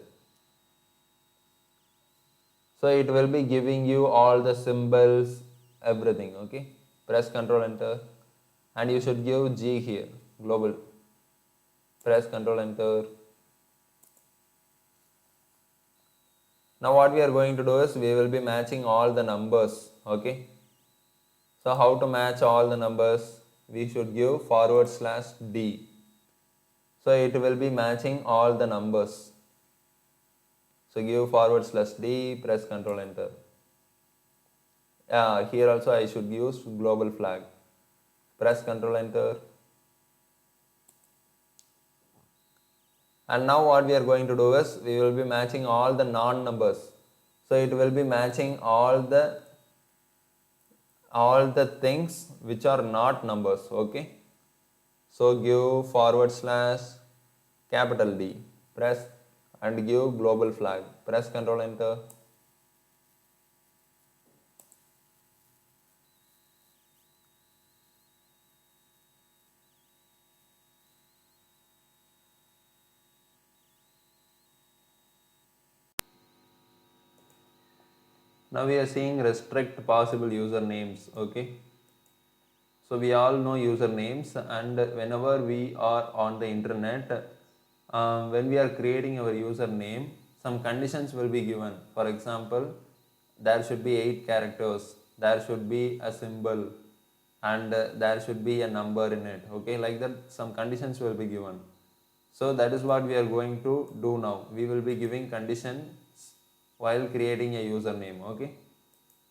So it will be giving you all the symbols, everything, okay. Press Ctrl Enter and you should give G here, global. Press Ctrl Enter. Now what we are going to do is we will be matching all the numbers, okay. So how to match all the numbers? We should give /D. So it will be matching all the numbers. So give /D, press Ctrl Enter. Here also I should use global flag. Press Ctrl Enter. And now what we are going to do is we will be matching all the non-numbers. So it will be matching all the things which are not numbers, okay. So give /D, press and give global flag. Press Ctrl Enter. Now we are seeing restrict possible usernames, okay. So we all know usernames, and whenever we are on the internet, when we are creating our username, some conditions will be given. For example, there should be 8 characters, there should be a symbol, and there should be a number in it, okay, like that some conditions will be given. So that is what we are going to do now. We will be giving conditions while creating a username, okay.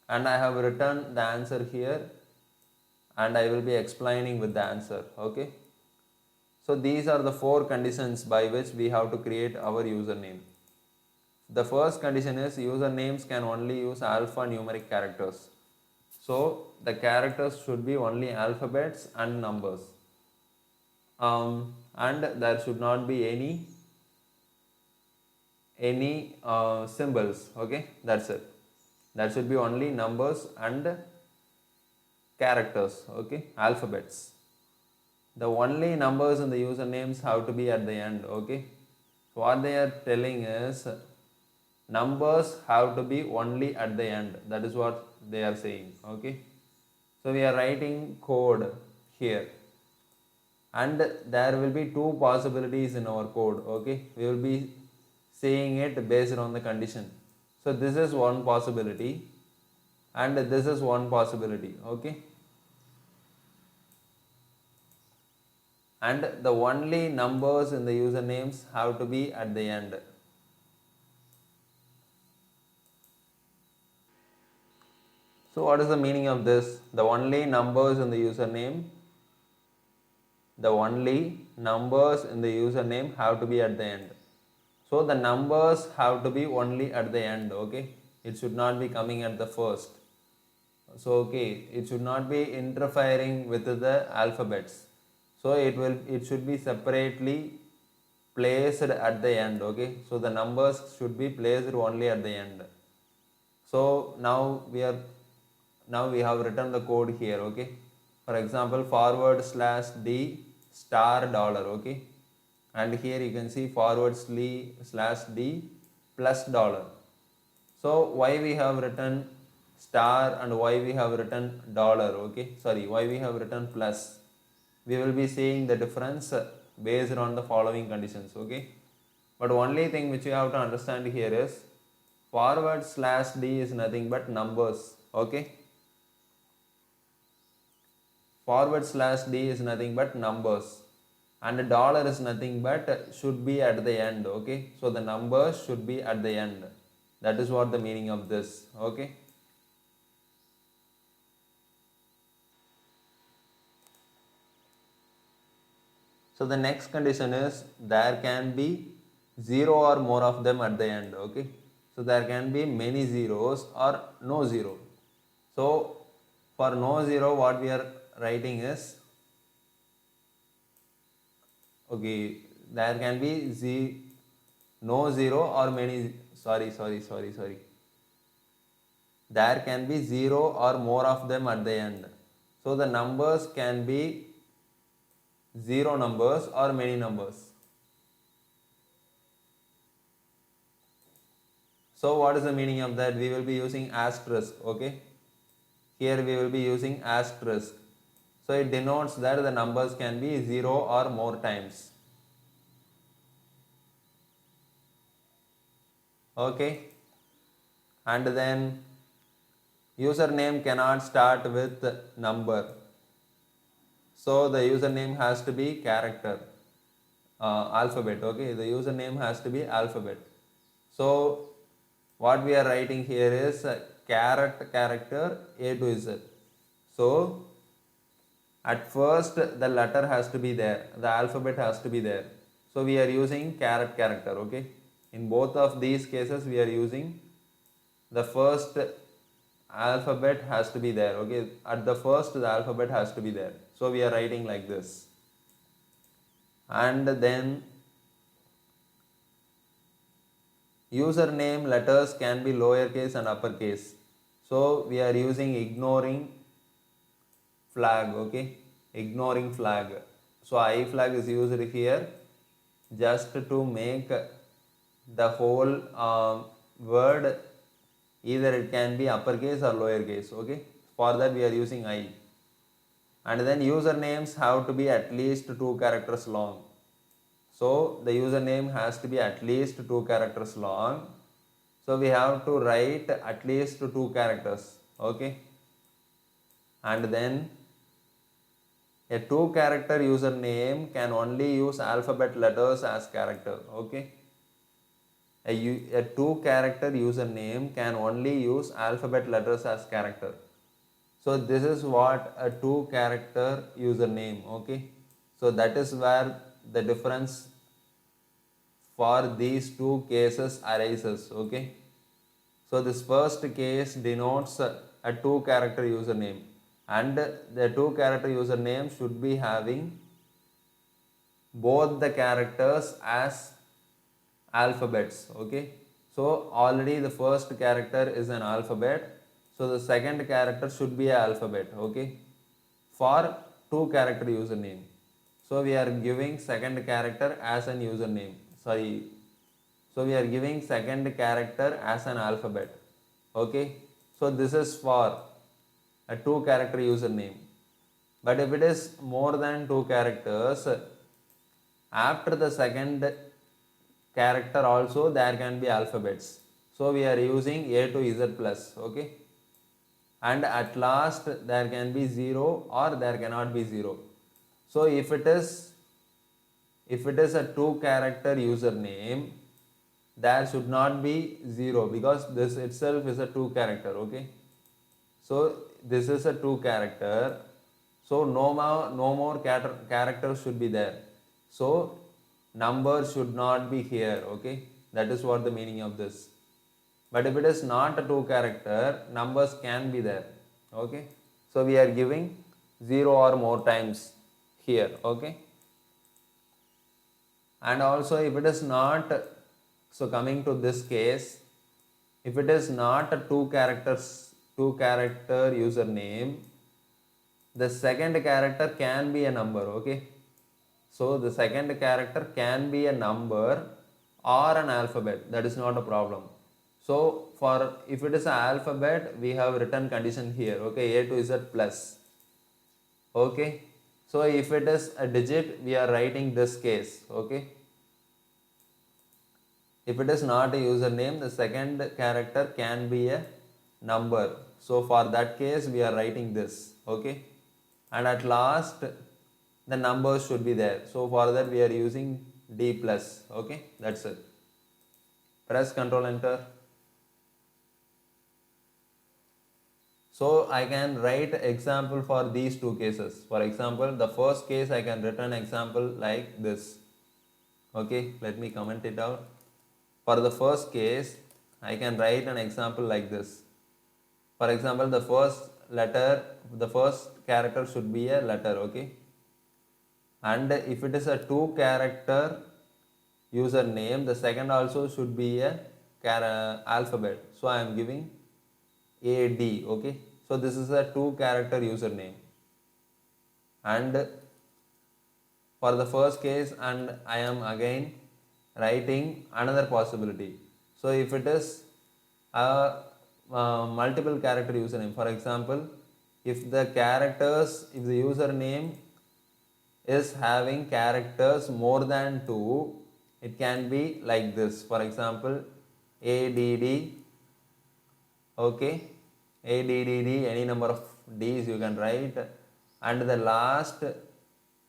And I have written the answer here and I will be explaining with the answer, okay. So these are the 4 conditions by which we have to create our username. The first condition is usernames can only use alphanumeric characters. So the characters should be only alphabets and numbers. And there should not be any symbols, okay, that's it. There should be only numbers and characters, okay, alphabets. The only numbers in the usernames have to be at the end, okay. So what they are telling is numbers have to be only at the end. That is what they are saying, okay. So we are writing code here, and there will be 2 possibilities in our code, okay. We will be saying it based on the condition. So this is one possibility and this is one possibility, okay? And the only numbers in the usernames have to be at the end. So what is the meaning of this? The only numbers in the username have to be at the end. So the numbers have to be only at the end, okay? It should not be coming at the first. So okay, it should not be interfering with the alphabets. So it should be separately placed at the end, okay? So the numbers should be placed only at the end. So now we have written the code here, okay? For example, /d star dollar, okay? And here you can see /d plus dollar. So why we have written star and why we have written dollar, okay? Sorry, why we have written plus? We will be seeing the difference based on the following conditions, okay? But only thing which you have to understand here is /d is nothing but numbers, okay? /d is nothing but numbers and dollar is nothing but should be at the end, okay? So the numbers should be at the end. That is what the meaning of this, okay? So the next condition is there can be 0 or more of them at the end, okay? So there can be many zeros or no zero. So for no zero, what we are writing is, okay, there can be no zero or many, sorry. There can be 0 or more of them at the end. So the numbers can be 0 numbers or many numbers. So what is the meaning of that? We will be using asterisk, okay? Here we will be using asterisk. So it denotes that the numbers can be 0 or more times. Okay? And then username cannot start with number. So the username has to be character, alphabet, okay? The username has to be alphabet. So what we are writing here is character A to Z. So at first the letter has to be there, the alphabet has to be there. So we are using character, okay? In both of these cases we are using the first alphabet has to be there, okay? At the first the alphabet has to be there. So we are writing like this. And then username letters can be lowercase and uppercase. So we are using ignoring flag, okay? Ignoring flag. So I flag is used here just to make the whole word either it can be uppercase or lowercase, okay? For that we are using I. And then usernames have to be at least 2 characters long. So the username has to be at least 2 characters long. So we have to write at least 2 characters, okay? And then a 2-character username can only use alphabet letters as character, okay? A 2-character username can only use alphabet letters as character. So this is what a 2-character username, okay? So that is where the difference for these two cases arises, okay? So this first case denotes a 2-character username, and the 2-character username should be having both the characters as alphabets, okay? So already the first character is an alphabet, so the second character should be an alphabet, okay? For 2-character username. So we are giving second character as an username. So we are giving second character as an alphabet. Okay. So this is for a 2-character username. But if it is more than 2 characters, after the second character also there can be alphabets. So we are using a to z plus, okay, and at last there can be 0 or there cannot be 0. So if it is a two character username, there should not be 0 because this itself is a two character, okay. So this is a two character, so no more characters should be there. So number should not be here, okay. That is what the meaning of this. But if it is not a two character, numbers can be there, okay. So we are giving 0 or more times here, okay. And also if it is not, so coming to this case, if it is not a two character username, the second character can be a number, okay. So the second character can be a number or an alphabet, that is not a problem. So for if it is an alphabet, we have written condition here, okay, a to z plus, okay. So if it is a digit, we are writing this case, okay. If it is not a username, the second character can be a number. So for that case, we are writing this, okay. And at last, the numbers should be there. So for that, we are using D plus, okay. That's it. Press Ctrl Enter. So I can write example for these two cases. For example, the first case I can write an example like this. Okay, let me comment it out. For the first case, I can write an example like this. For example, the first character should be a letter, okay. And if it is a two character username, the second also should be a alphabet. So I am giving AD, okay. So this is a two character username. And for the first case, and I am again writing another possibility. So if it is a multiple character username, for example, if the username is having characters more than 2, it can be like this. For example, ADD, okay, ADDD, any number of D's you can write, and the last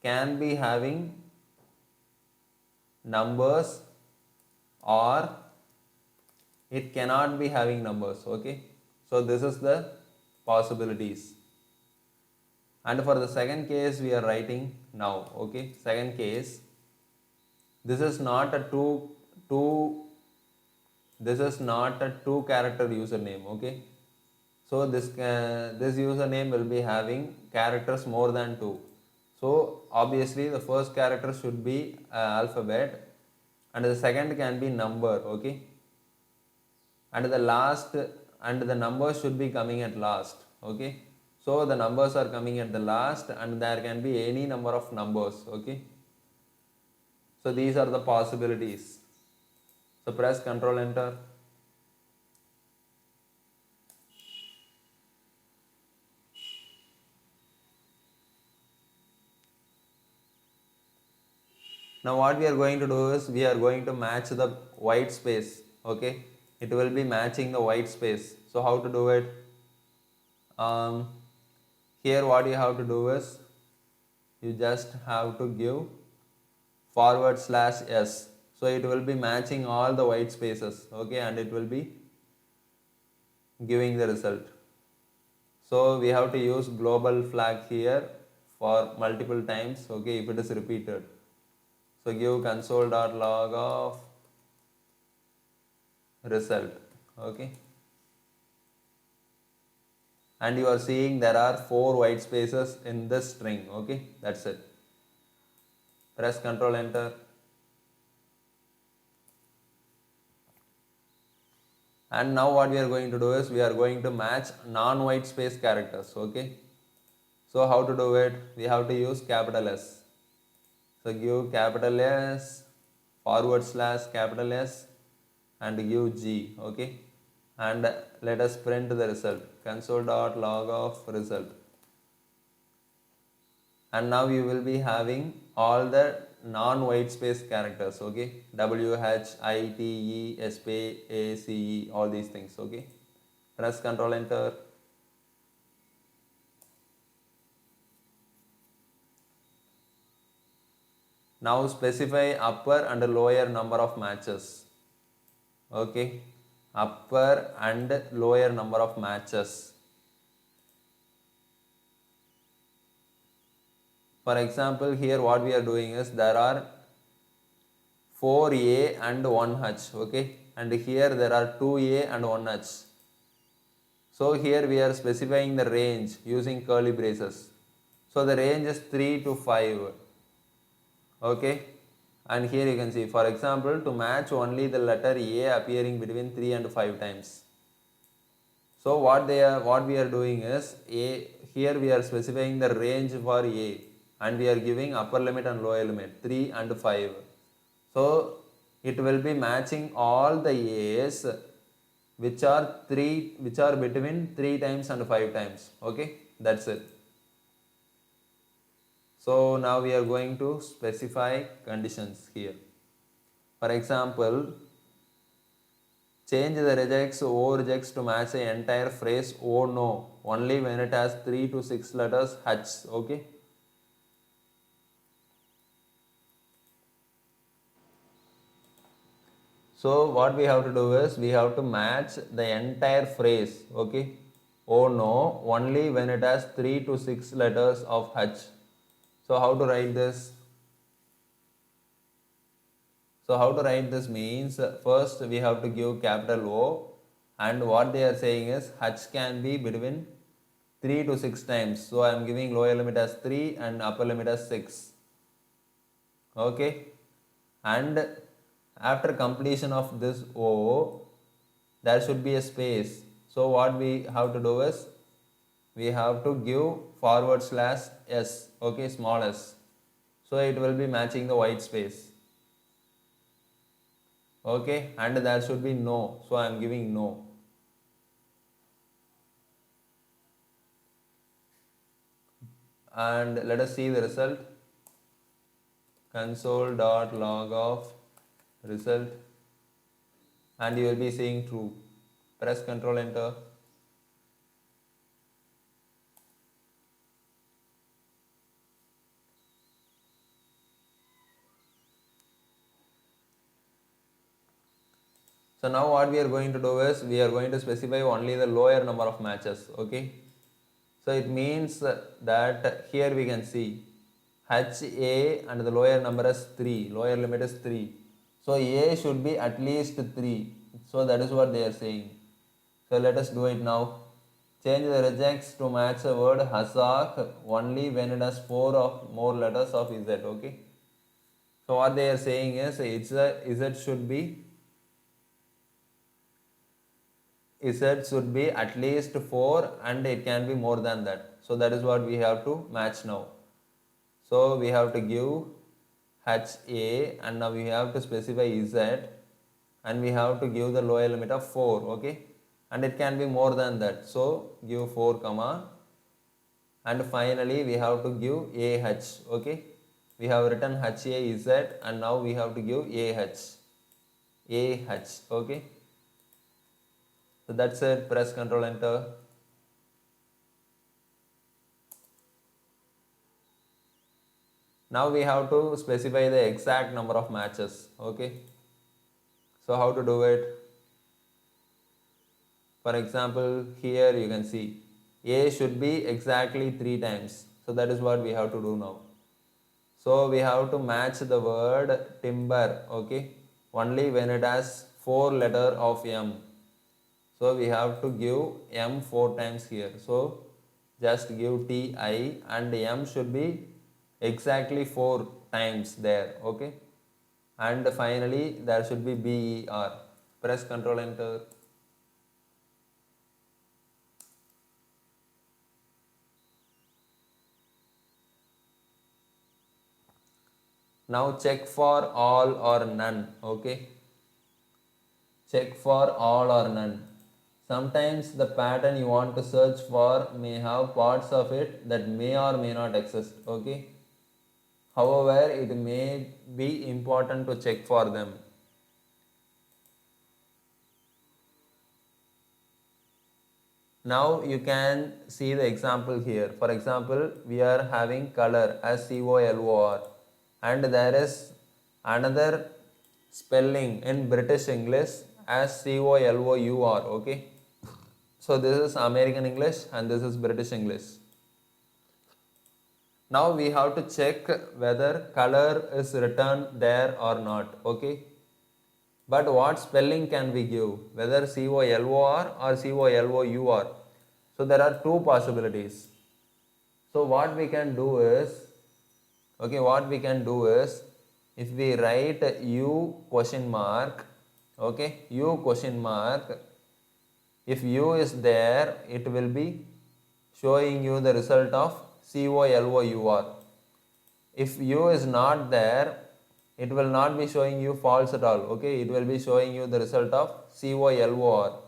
can be having numbers or it cannot be having numbers, okay. So this is the possibilities. And for the second case, we are writing now, okay. Second case, this is not a two character username, okay. So this username will be having characters more than 2. So obviously the first character should be alphabet and the second can be number, okay. And the numbers should be coming at last, okay. So the numbers are coming at the last and there can be any number of numbers, okay. So these are the possibilities. So press Ctrl Enter. Now what we are going to do is we are going to match the white space, okay. It will be matching the white space. So how to do it? Here what you have to do is you just have to give /s. So it will be matching all the white spaces, okay, and it will be giving the result. So we have to use global flag here for multiple times, okay, if it is repeated. So give console.log of result, okay. And you are seeing there are 4 white spaces in this string, okay, that's it. Press Ctrl Enter. And now what we are going to do is we are going to match non-white space characters, okay. So how to do it? We have to use capital S. So give capital S, capital S and give G, okay. And let us print the result, console.log of result. And now you will be having all the non-white space characters, okay? W, H, I, T, E, S, P, A, C, E, all these things, okay? Press Control Enter. Now specify upper and lower number of matches, okay? Upper and lower number of matches. For example, here what we are doing is there are 4A and 1H, okay? And here there are 2A and 1H. So here we are specifying the range using curly braces. So the range is 3 to 5, okay? And here you can see, for example, to match only the letter A appearing between 3 and 5 times. So what we are doing is here we are specifying the range for A and we are giving upper limit and lower limit 3 and 5. So it will be matching all the A's which are between 3 times and 5 times. Okay, that's it. So now we are going to specify conditions here. For example, change the regex O regex to match the entire phrase oh no only when it has 3 to 6 letters H. Okay. So what we have to do is we have to match the entire phrase, okay? Oh no only when it has 3 to 6 letters of H. So how to write this? So how to write this means first we have to give capital O, and what they are saying is H can be between 3 to 6 times. So I am giving lower limit as 3 and upper limit as 6. Okay. And after completion of this O, there should be a space. So what we have to do is we have to give /s, okay, small s. So it will be matching the white space. Okay, and there should be no. So I am giving no. And let us see the result. Console.log of result, and you will be seeing true. Press Ctrl Enter. So now what we are going to do is we are going to specify only the lower number of matches. Okay. So it means that here we can see HA and the lower number is 3. Lower limit is 3. So A should be at least 3. So that is what they are saying. So let us do it now. Change the regex to match the word Hazak only when it has 4 or more letters of Z. Okay. So what they are saying is Z should be at least 4 and it can be more than that. So that is what we have to match now. So we have to give HA and now we have to specify Z and we have to give the lower limit of 4. Okay. And it can be more than that. So give 4 comma and finally we have to give AH. Okay. We have written HAZ and now we have to give AH. Okay. So that's it. Press Ctrl Enter. Now we have to specify the exact number of matches. Okay. So how to do it? For example, here you can see A should be exactly 3 times. So that is what we have to do now. So we have to match the word timber, okay, only when it has 4 letter of M. So we have to give M 4 times here. So just give TI and M should be exactly 4 times there, okay. And finally there should be BER. Press Ctrl Enter. Now check for all or none, okay. Check for all or none. Sometimes the pattern you want to search for may have parts of it that may or may not exist, okay. However, it may be important to check for them. Now you can see the example here. For example, we are having color as COLOR, and there is another spelling in British English as COLOUR. Okay, so this is American English and this is British English. Now we have to check whether color is written there or not. Okay, but what spelling can we give? Whether COLOR or COLOUR? So there are two possibilities. So what we can do is, if we write U question mark, U question mark, if U is there, it will be showing you the result of COLOUR. If U is not there, it will not be showing you false at all. Okay, it will be showing you the result of COLOR.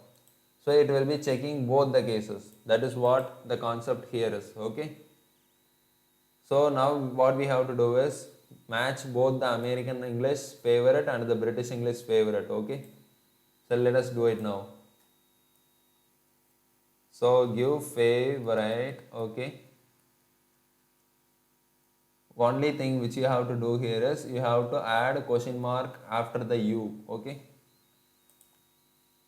So it will be checking both the cases. That is what the concept here is. Okay. So now what we have to do is match both the American English favorite and the British English favorite. Okay. So let us do it now. So give favorite. Okay. Only thing which you have to do here is you have to add a question mark after the U. Okay.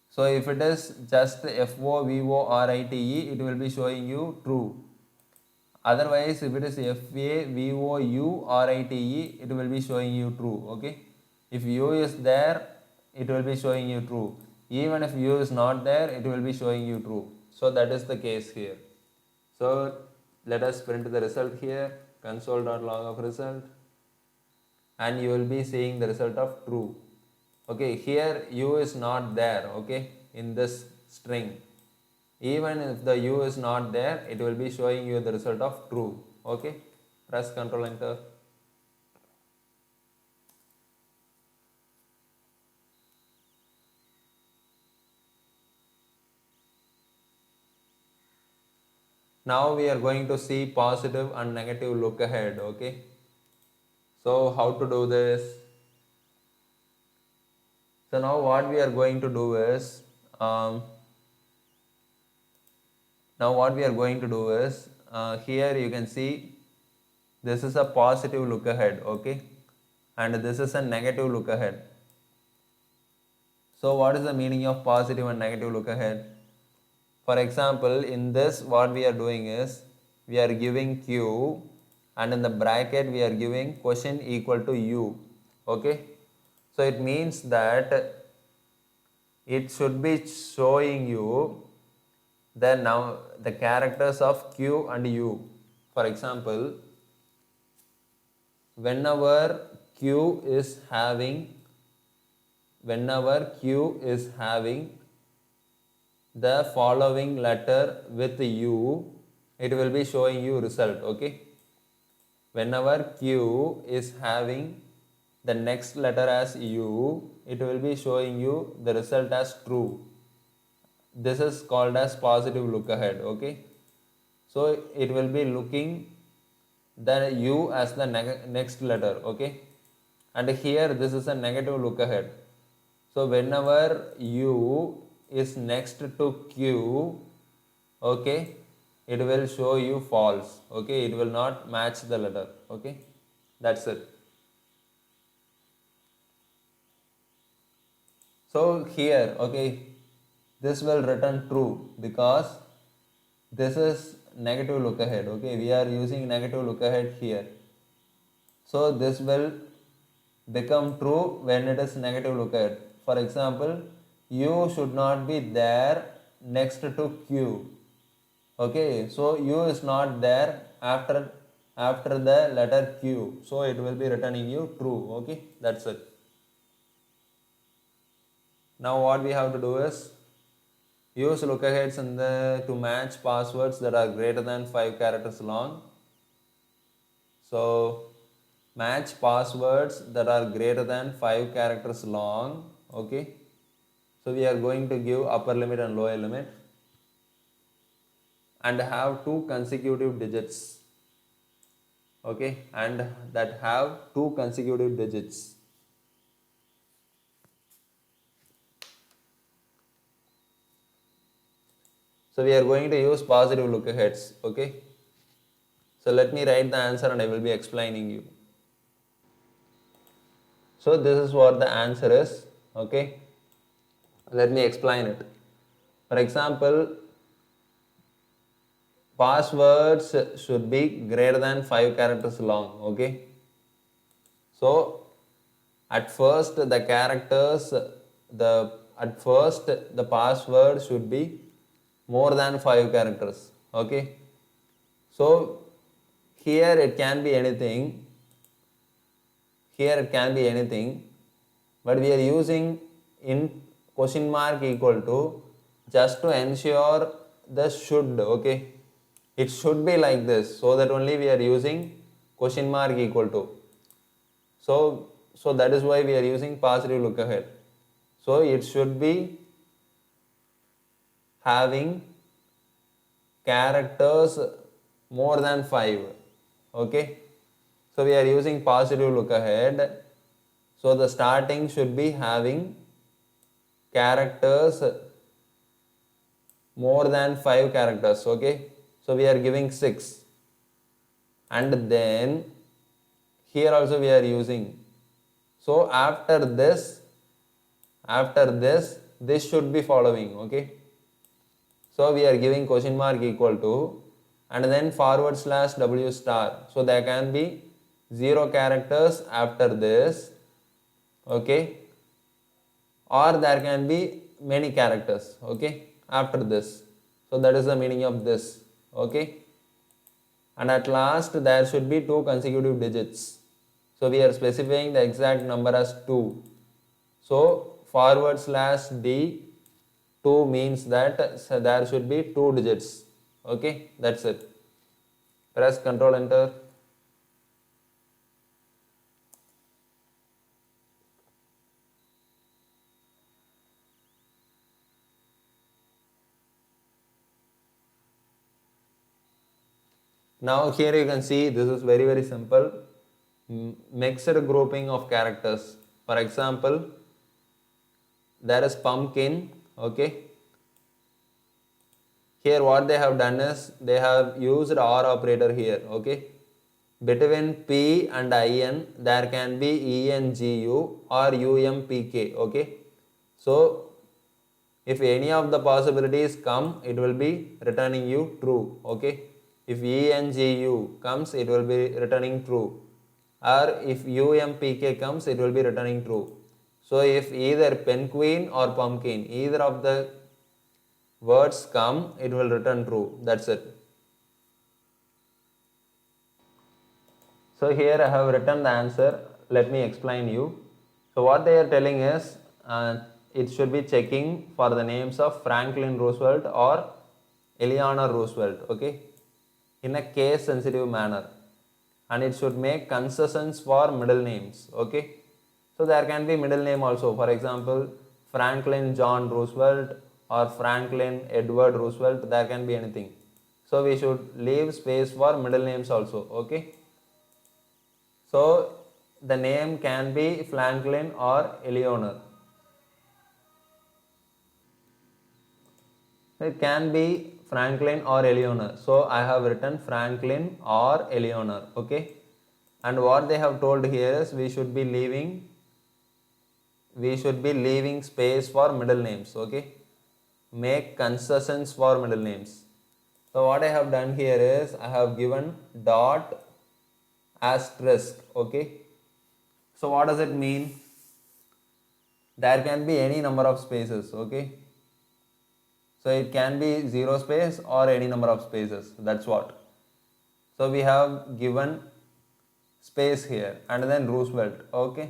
So if it is just FOVORITE, it will be showing you true. Otherwise, if it is FAVOURITE, it will be showing you true. Okay. If U is there, it will be showing you true. Even if U is not there, it will be showing you true. So that is the case here. So let us print the result here. Console.log of result. And you will be seeing the result of true. Okay, here U is not there, okay, in this string. Even if the U is not there, it will be showing you the result of true. Okay, press Ctrl Enter. Now we are going to see positive and negative look ahead. Okay, so how to do this? So now what we are going to do is, here you can see this is a positive look ahead, okay, and this is a negative look ahead. So what is the meaning of positive and negative look ahead? For example, in this what we are doing is we are giving Q and in the bracket we are giving question equal to U, okay. So it means that it should be showing you the characters of Q and U. For example, whenever Q is having the following letter with U, it will be showing you result, okay. Whenever Q is having the next letter as U, it will be showing you the result as true. This is called as positive look ahead, okay. So it will be looking the U as the next letter, okay. And here this is a negative look ahead. So whenever U is next to Q, okay, it will show you false, okay. It will not match the letter, okay. That's it. So here, okay, this will return true because this is negative look ahead, okay. We are using negative look ahead here. So this will become true when it is negative look ahead. For example, U should not be there next to Q, okay. So U is not there after the letter Q, so it will be returning you true, okay. That's it. Now what we have to do is use lookaheads to match passwords that are greater than 5 characters long. So match passwords that are greater than 5 characters long, okay. So we are going to give upper limit and lower limit and have 2 consecutive digits, okay, and that have 2 consecutive digits. So we are going to use positive lookaheads, okay. So let me write the answer and I will be explaining you. So this is what the answer is, okay. Let me explain it. For example, passwords should be greater than 5 characters long, okay. So at first the password should be more than 5 characters, okay. So here it can be anything, but we are using in question mark equal to just to ensure the should, okay. It should be like this, so that only we are using question mark equal to. So that is why we are using positive look ahead. So it should be having characters more than 5, okay. So we are using positive look ahead, so the starting should be having characters more than 5 characters, okay. So we are giving 6, and then here also we are using. So this should be following, okay. So we are giving question mark equal to and then forward slash w star. So there can be 0 characters after this, okay, or there can be many characters, okay, after this. So that is the meaning of this, okay. And at last there should be 2 consecutive digits. So we are specifying the exact number as 2. So forward slash d 2 means that there should be 2 digits, okay, that's it. Press Ctrl Enter. Now here you can see this is very simple. Mixed grouping of characters. For example, there is pumpkin, okay. Here what they have done is they have used OR operator here, okay. Between P and IN there can be ENGU or UMPK, okay. So if any of the possibilities come, it will be returning you true, okay. If ENGU comes, it will be returning true, or if UMPK comes, it will be returning true. So if either penguin or pumpkin, either of the words come, it will return true, that's it. So here I have written the answer, let me explain you. So what they are telling is it should be checking for the names of Franklin Roosevelt or Eleanor Roosevelt, okay, in a case sensitive manner, and it should make concessions for middle names, okay. So there can be middle name also, for example Franklin John Roosevelt or Franklin Edward Roosevelt, there can be anything. So we should leave space for middle names also, okay. So the name can be Franklin or Eleanor. It can be Franklin or Eleanor. So I have written Franklin or Eleanor, okay. And what they have told here is we should be leaving space for middle names, okay. Make concessions for middle names. So what I have done here is I have given dot asterisk, okay. So what does it mean? There can be any number of spaces, okay. So it can be 0 space or any number of spaces, that's what. So we have given space here and then Roosevelt, okay.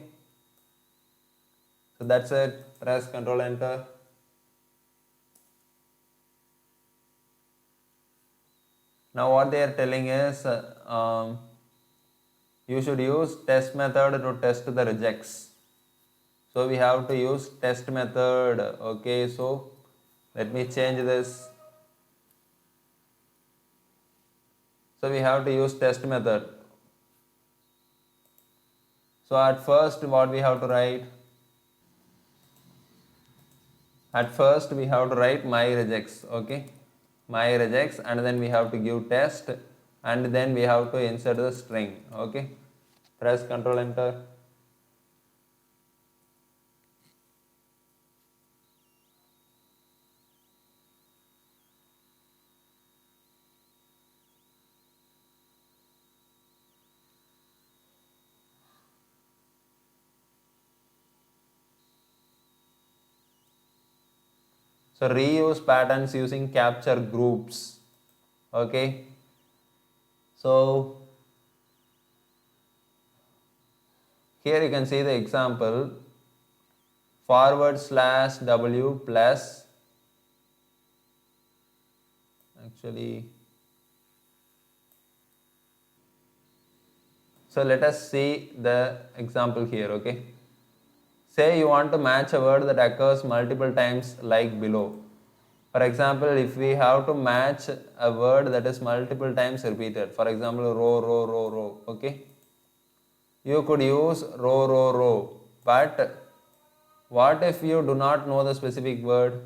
So that's it, press Ctrl Enter. Now what they are telling is you should use test method to test the rejects. So we have to use test method, okay. So let me change this. So we have to use test method. So at first what we have to write? At first we have to write my regex, okay? My regex, and then we have to give test, and then we have to insert the string, okay? Press Ctrl Enter. So reuse patterns using capture groups, okay? So here you can see the example, /w plus, actually, so let us see the example here, okay? Say you want to match a word that occurs multiple times like below. For example, if we have to match a word that is multiple times repeated, for example, row, okay? You could use row, but what if you do not know the specific word?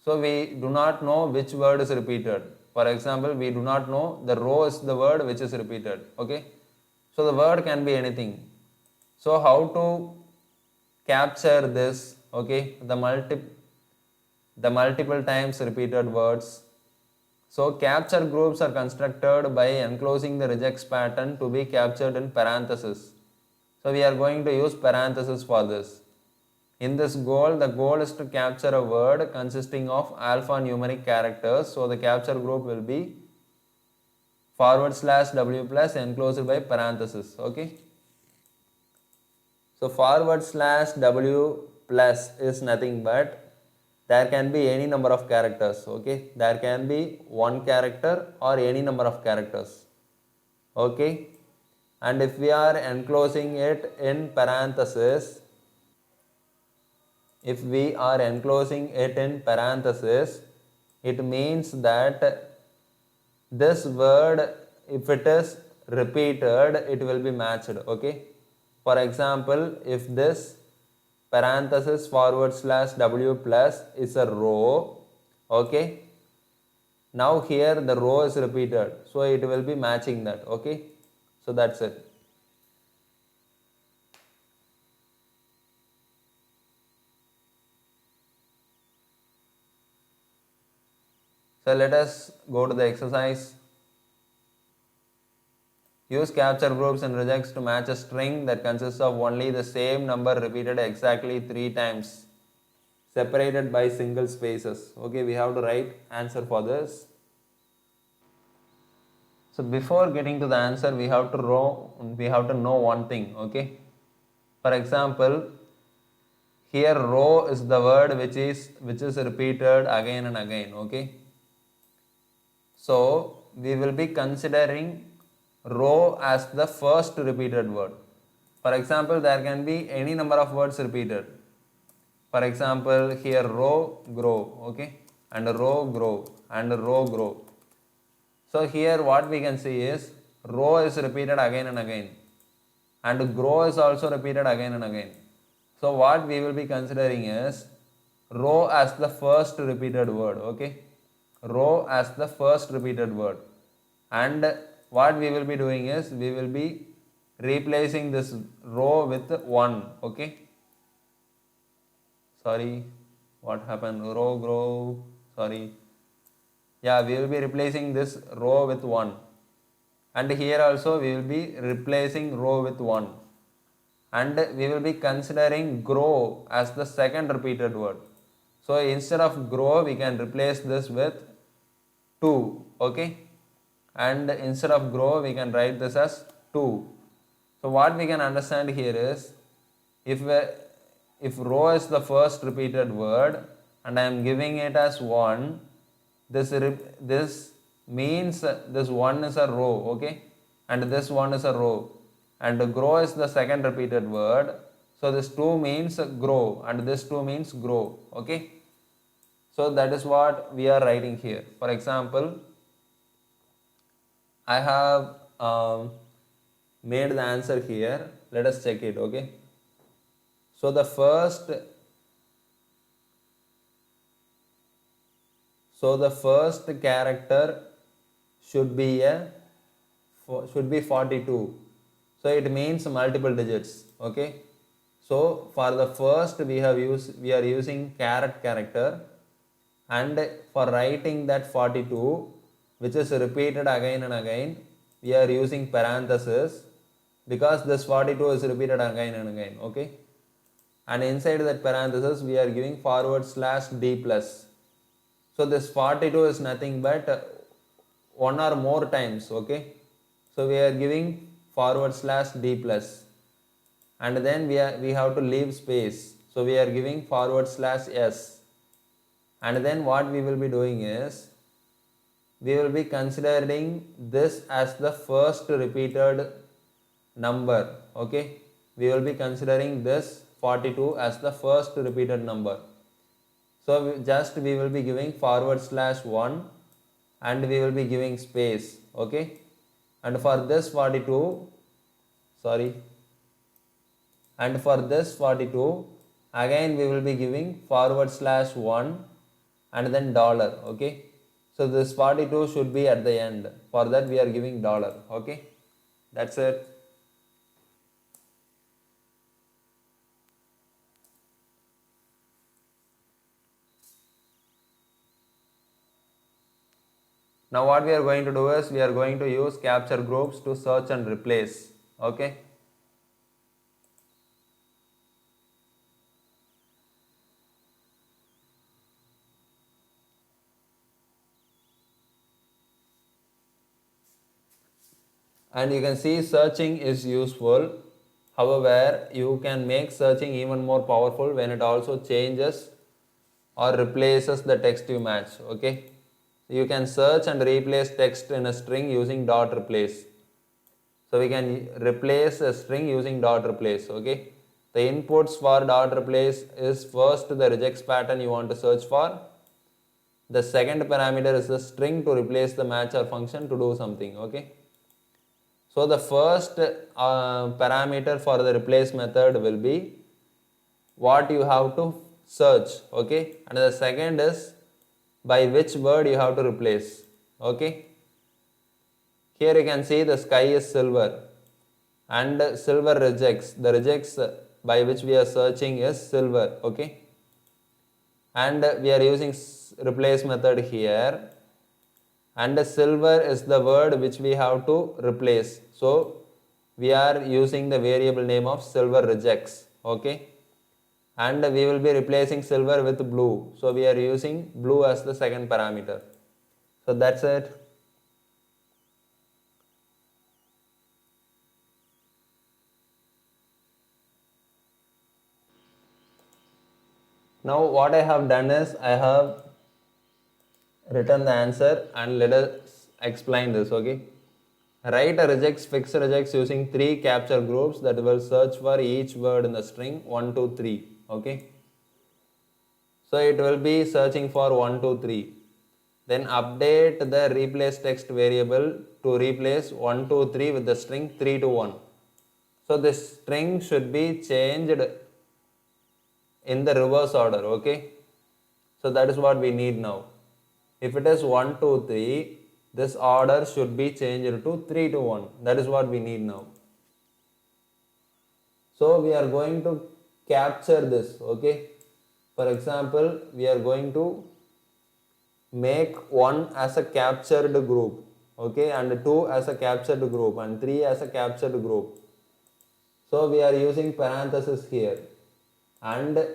So we do not know which word is repeated. For example, we do not know the row is the word which is repeated, okay? So the word can be anything. So how to capture this, okay, the multiple times repeated words? So capture groups are constructed by enclosing the regex pattern to be captured in parentheses. So we are going to use parentheses for this. In this goal, the goal is to capture a word consisting of alphanumeric characters. So the capture group will be /w plus enclosed by parentheses, okay? So /w plus is nothing but there can be any number of characters, okay? There can be one character or any number of characters, okay? And if we are enclosing it in parentheses, if we are enclosing it in parentheses, it means that this word, if it is repeated, it will be matched, okay? For example, if this parenthesis /w plus is a row, okay? Now here the row is repeated, so it will be matching that, okay? So that's it. So let us go to the exercise. Use capture groups and regex to match a string that consists of only the same number repeated exactly 3 times, separated by single spaces. Okay, we have to write answer for this. So before getting to the answer, we have to know one thing. Okay, for example, here row is the word which is repeated again and again. Okay, so we will be considering row as the first repeated word. For example, there can be any number of words repeated. For example, here row, grow, okay, and row, grow, and row, grow. So here what we can see is row is repeated again and again, and grow is also repeated again and again. So what we will be considering is row as the first repeated word, okay, row as the first repeated word, and what we will be doing is we will be replacing this row with 1, okay. Sorry, what happened? Row, grow, sorry. Yeah, we will be replacing this row with 1. And here also we will be replacing row with 1. And we will be considering grow as the second repeated word. So instead of grow, we can replace this with 2, okay. And instead of grow, we can write this as 2. So what we can understand here is, if row is the first repeated word and I am giving it as 1, this means this 1 is a row, okay, and this 1 is a row, and grow is the second repeated word, so this 2 means grow and this 2 means grow, okay. So that is what we are writing here. For example, I have made the answer here. Let us check it. Okay, so the first character should be 42. So it means multiple digits. Okay, so for the first we are using caret character, and for writing that 42, which is repeated again and again, we are using parenthesis, because this 42 is repeated again and again. Okay, and inside that parenthesis we are giving /d plus. So this 42 is nothing but one or more times. Okay, so we are giving /d plus, and then we have to leave space, so we are giving /s, and then what we will be doing is we will be considering this as the first repeated number. Okay, we will be considering this 42 as the first repeated number. So we will be giving /1, and we will be giving space. Okay, and for this 42, again we will be giving /1 and then dollar. Okay, so this 42 should be at the end. For that we are giving dollar. Okay, that's it. Now what we are going to do is we are going to use capture groups to search and replace. Okay, and you can see searching is useful. However, you can make searching even more powerful when it also changes or replaces the text you match. Okay, you can search and replace text in a string using dot replace. So we can replace a string using dot replace. Okay, the inputs for dot replace is first the regex pattern you want to search for. The second parameter is the string to replace the match or function to do something. Okay, so the first parameter for the replace method will be what you have to search. Okay, and the second is by which word you have to replace. Okay, here you can see the sky is silver, and silver regex. The regex by which we are searching is silver. Okay, and we are using replace method here, and silver is the word which we have to replace. So we are using the variable name of silver regex. Okay, and we will be replacing silver with blue, so we are using blue as the second parameter. So that's it. Now what I have done is I have written the answer, and let us explain this. Okay, write a regex fixed regex using 3 capture groups that will search for each word in the string 1, 2, 3. Okay, so it will be searching for 1, 2, 3. Then update the replace text variable to replace 1, 2, 3 with the string 3 to 1. So this string should be changed in the reverse order. Okay, so that is what we need now. If it is 1, 2, 3, this order should be changed to 3 to 1. That is what we need now. So we are going to capture this. Okay, for example, we are going to make 1 as a captured group. Okay, and 2 as a captured group, and 3 as a captured group. So we are using parenthesis here, and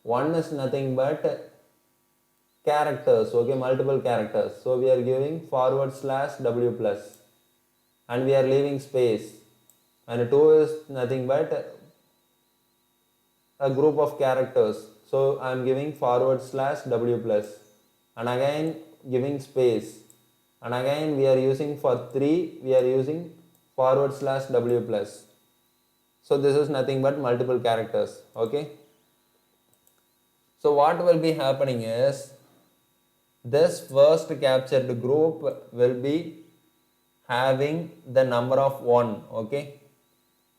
1 is nothing but characters. Okay, multiple characters. So we are giving /w plus, and we are leaving space, and 2 is nothing but a group of characters. So I am giving /w plus, and again giving space, and again we are using for 3 we are using /w plus. So this is nothing but multiple characters. Okay, so what will be happening is this first captured group will be having the number of 1. Okay,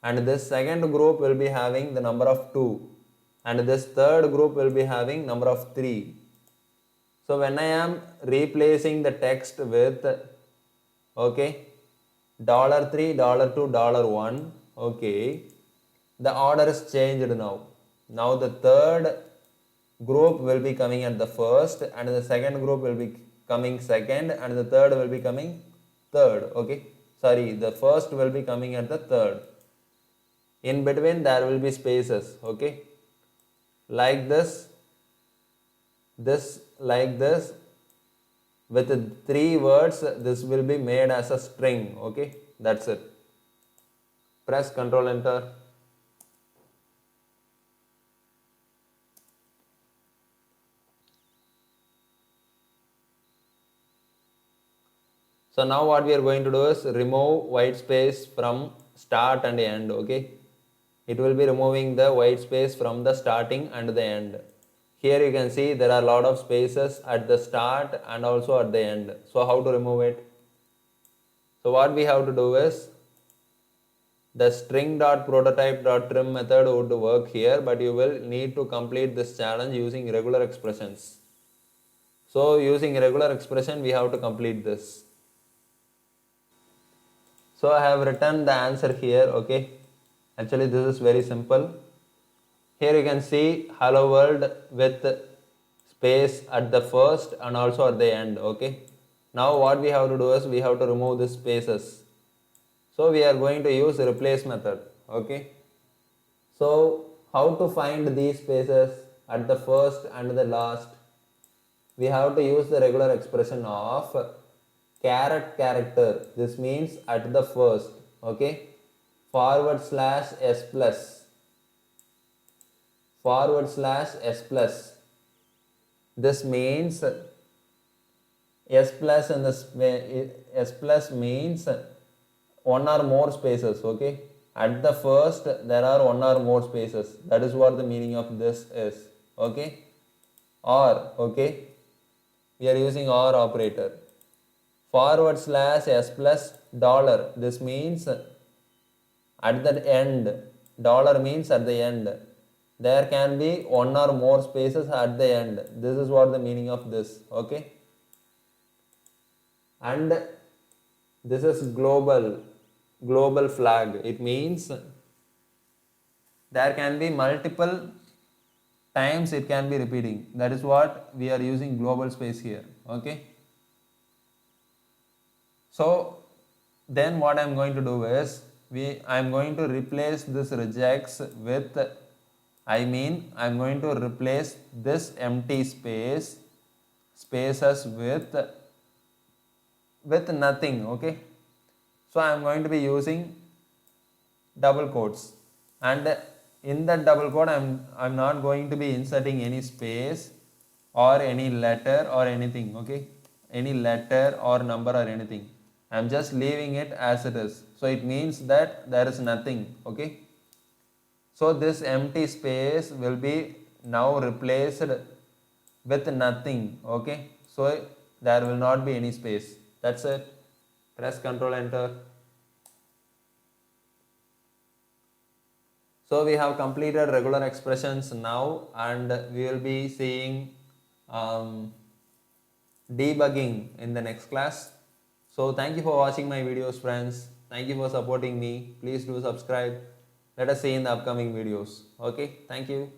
and this second group will be having the number of 2, and this third group will be having number of 3. So when I am replacing the text with, okay, $3, $2, $1, okay, the order is changed now. Now the third group will be coming at the first, and the second group will be coming second, and the third will be coming third, okay. Sorry, the first will be coming at the third. In between there will be spaces, okay, like this, like this, with 3 words. This will be made as a string, okay. That's it. Press Ctrl Enter. So now what we are going to do is remove white space from start and end, okay. It will be removing the white space from the starting and the end. Here you can see there are a lot of spaces at the start and also at the end. So how to remove it? So what we have to do is, the string.prototype.trim method would work here, but you will need to complete this challenge using regular expressions. So using regular expression we have to complete this. So I have written the answer here, okay. Actually this is very simple. Here you can see hello world with space at the first and also at the end, okay. Now what we have to do is we have to remove the spaces. So we are going to use replace method, okay. So how to find these spaces at the first and the last? We have to use the regular expression of caret character. This means at the first, okay. /s plus, /s plus. This means s plus and the s plus means one or more spaces, okay. At the first there are one or more spaces. That is what the meaning of this is, okay. Or, okay, we are using or operator. /s plus dollar. This means at the end. Dollar means at the end. There can be one or more spaces at the end. This is what the meaning of this, okay. And this is global flag. It means there can be multiple times it can be repeating. That is what we are using global space here, okay. So then what I am going to do is, I am going to replace this regex with, I am going to replace this empty spaces with nothing, okay. So I am going to be using double quotes, and in that double quote I'm not going to be inserting any space or any letter or anything, okay, any letter or number or anything. I am just leaving it as it is. So it means that there is nothing, okay. So this empty space will be now replaced with nothing, okay. So there will not be any space. That's it. Press Ctrl Enter. So we have completed regular expressions now, and we will be seeing debugging in the next class. So thank you for watching my videos, friends. Thank you for supporting me. Please do subscribe. Let us see in the upcoming videos. Okay, thank you.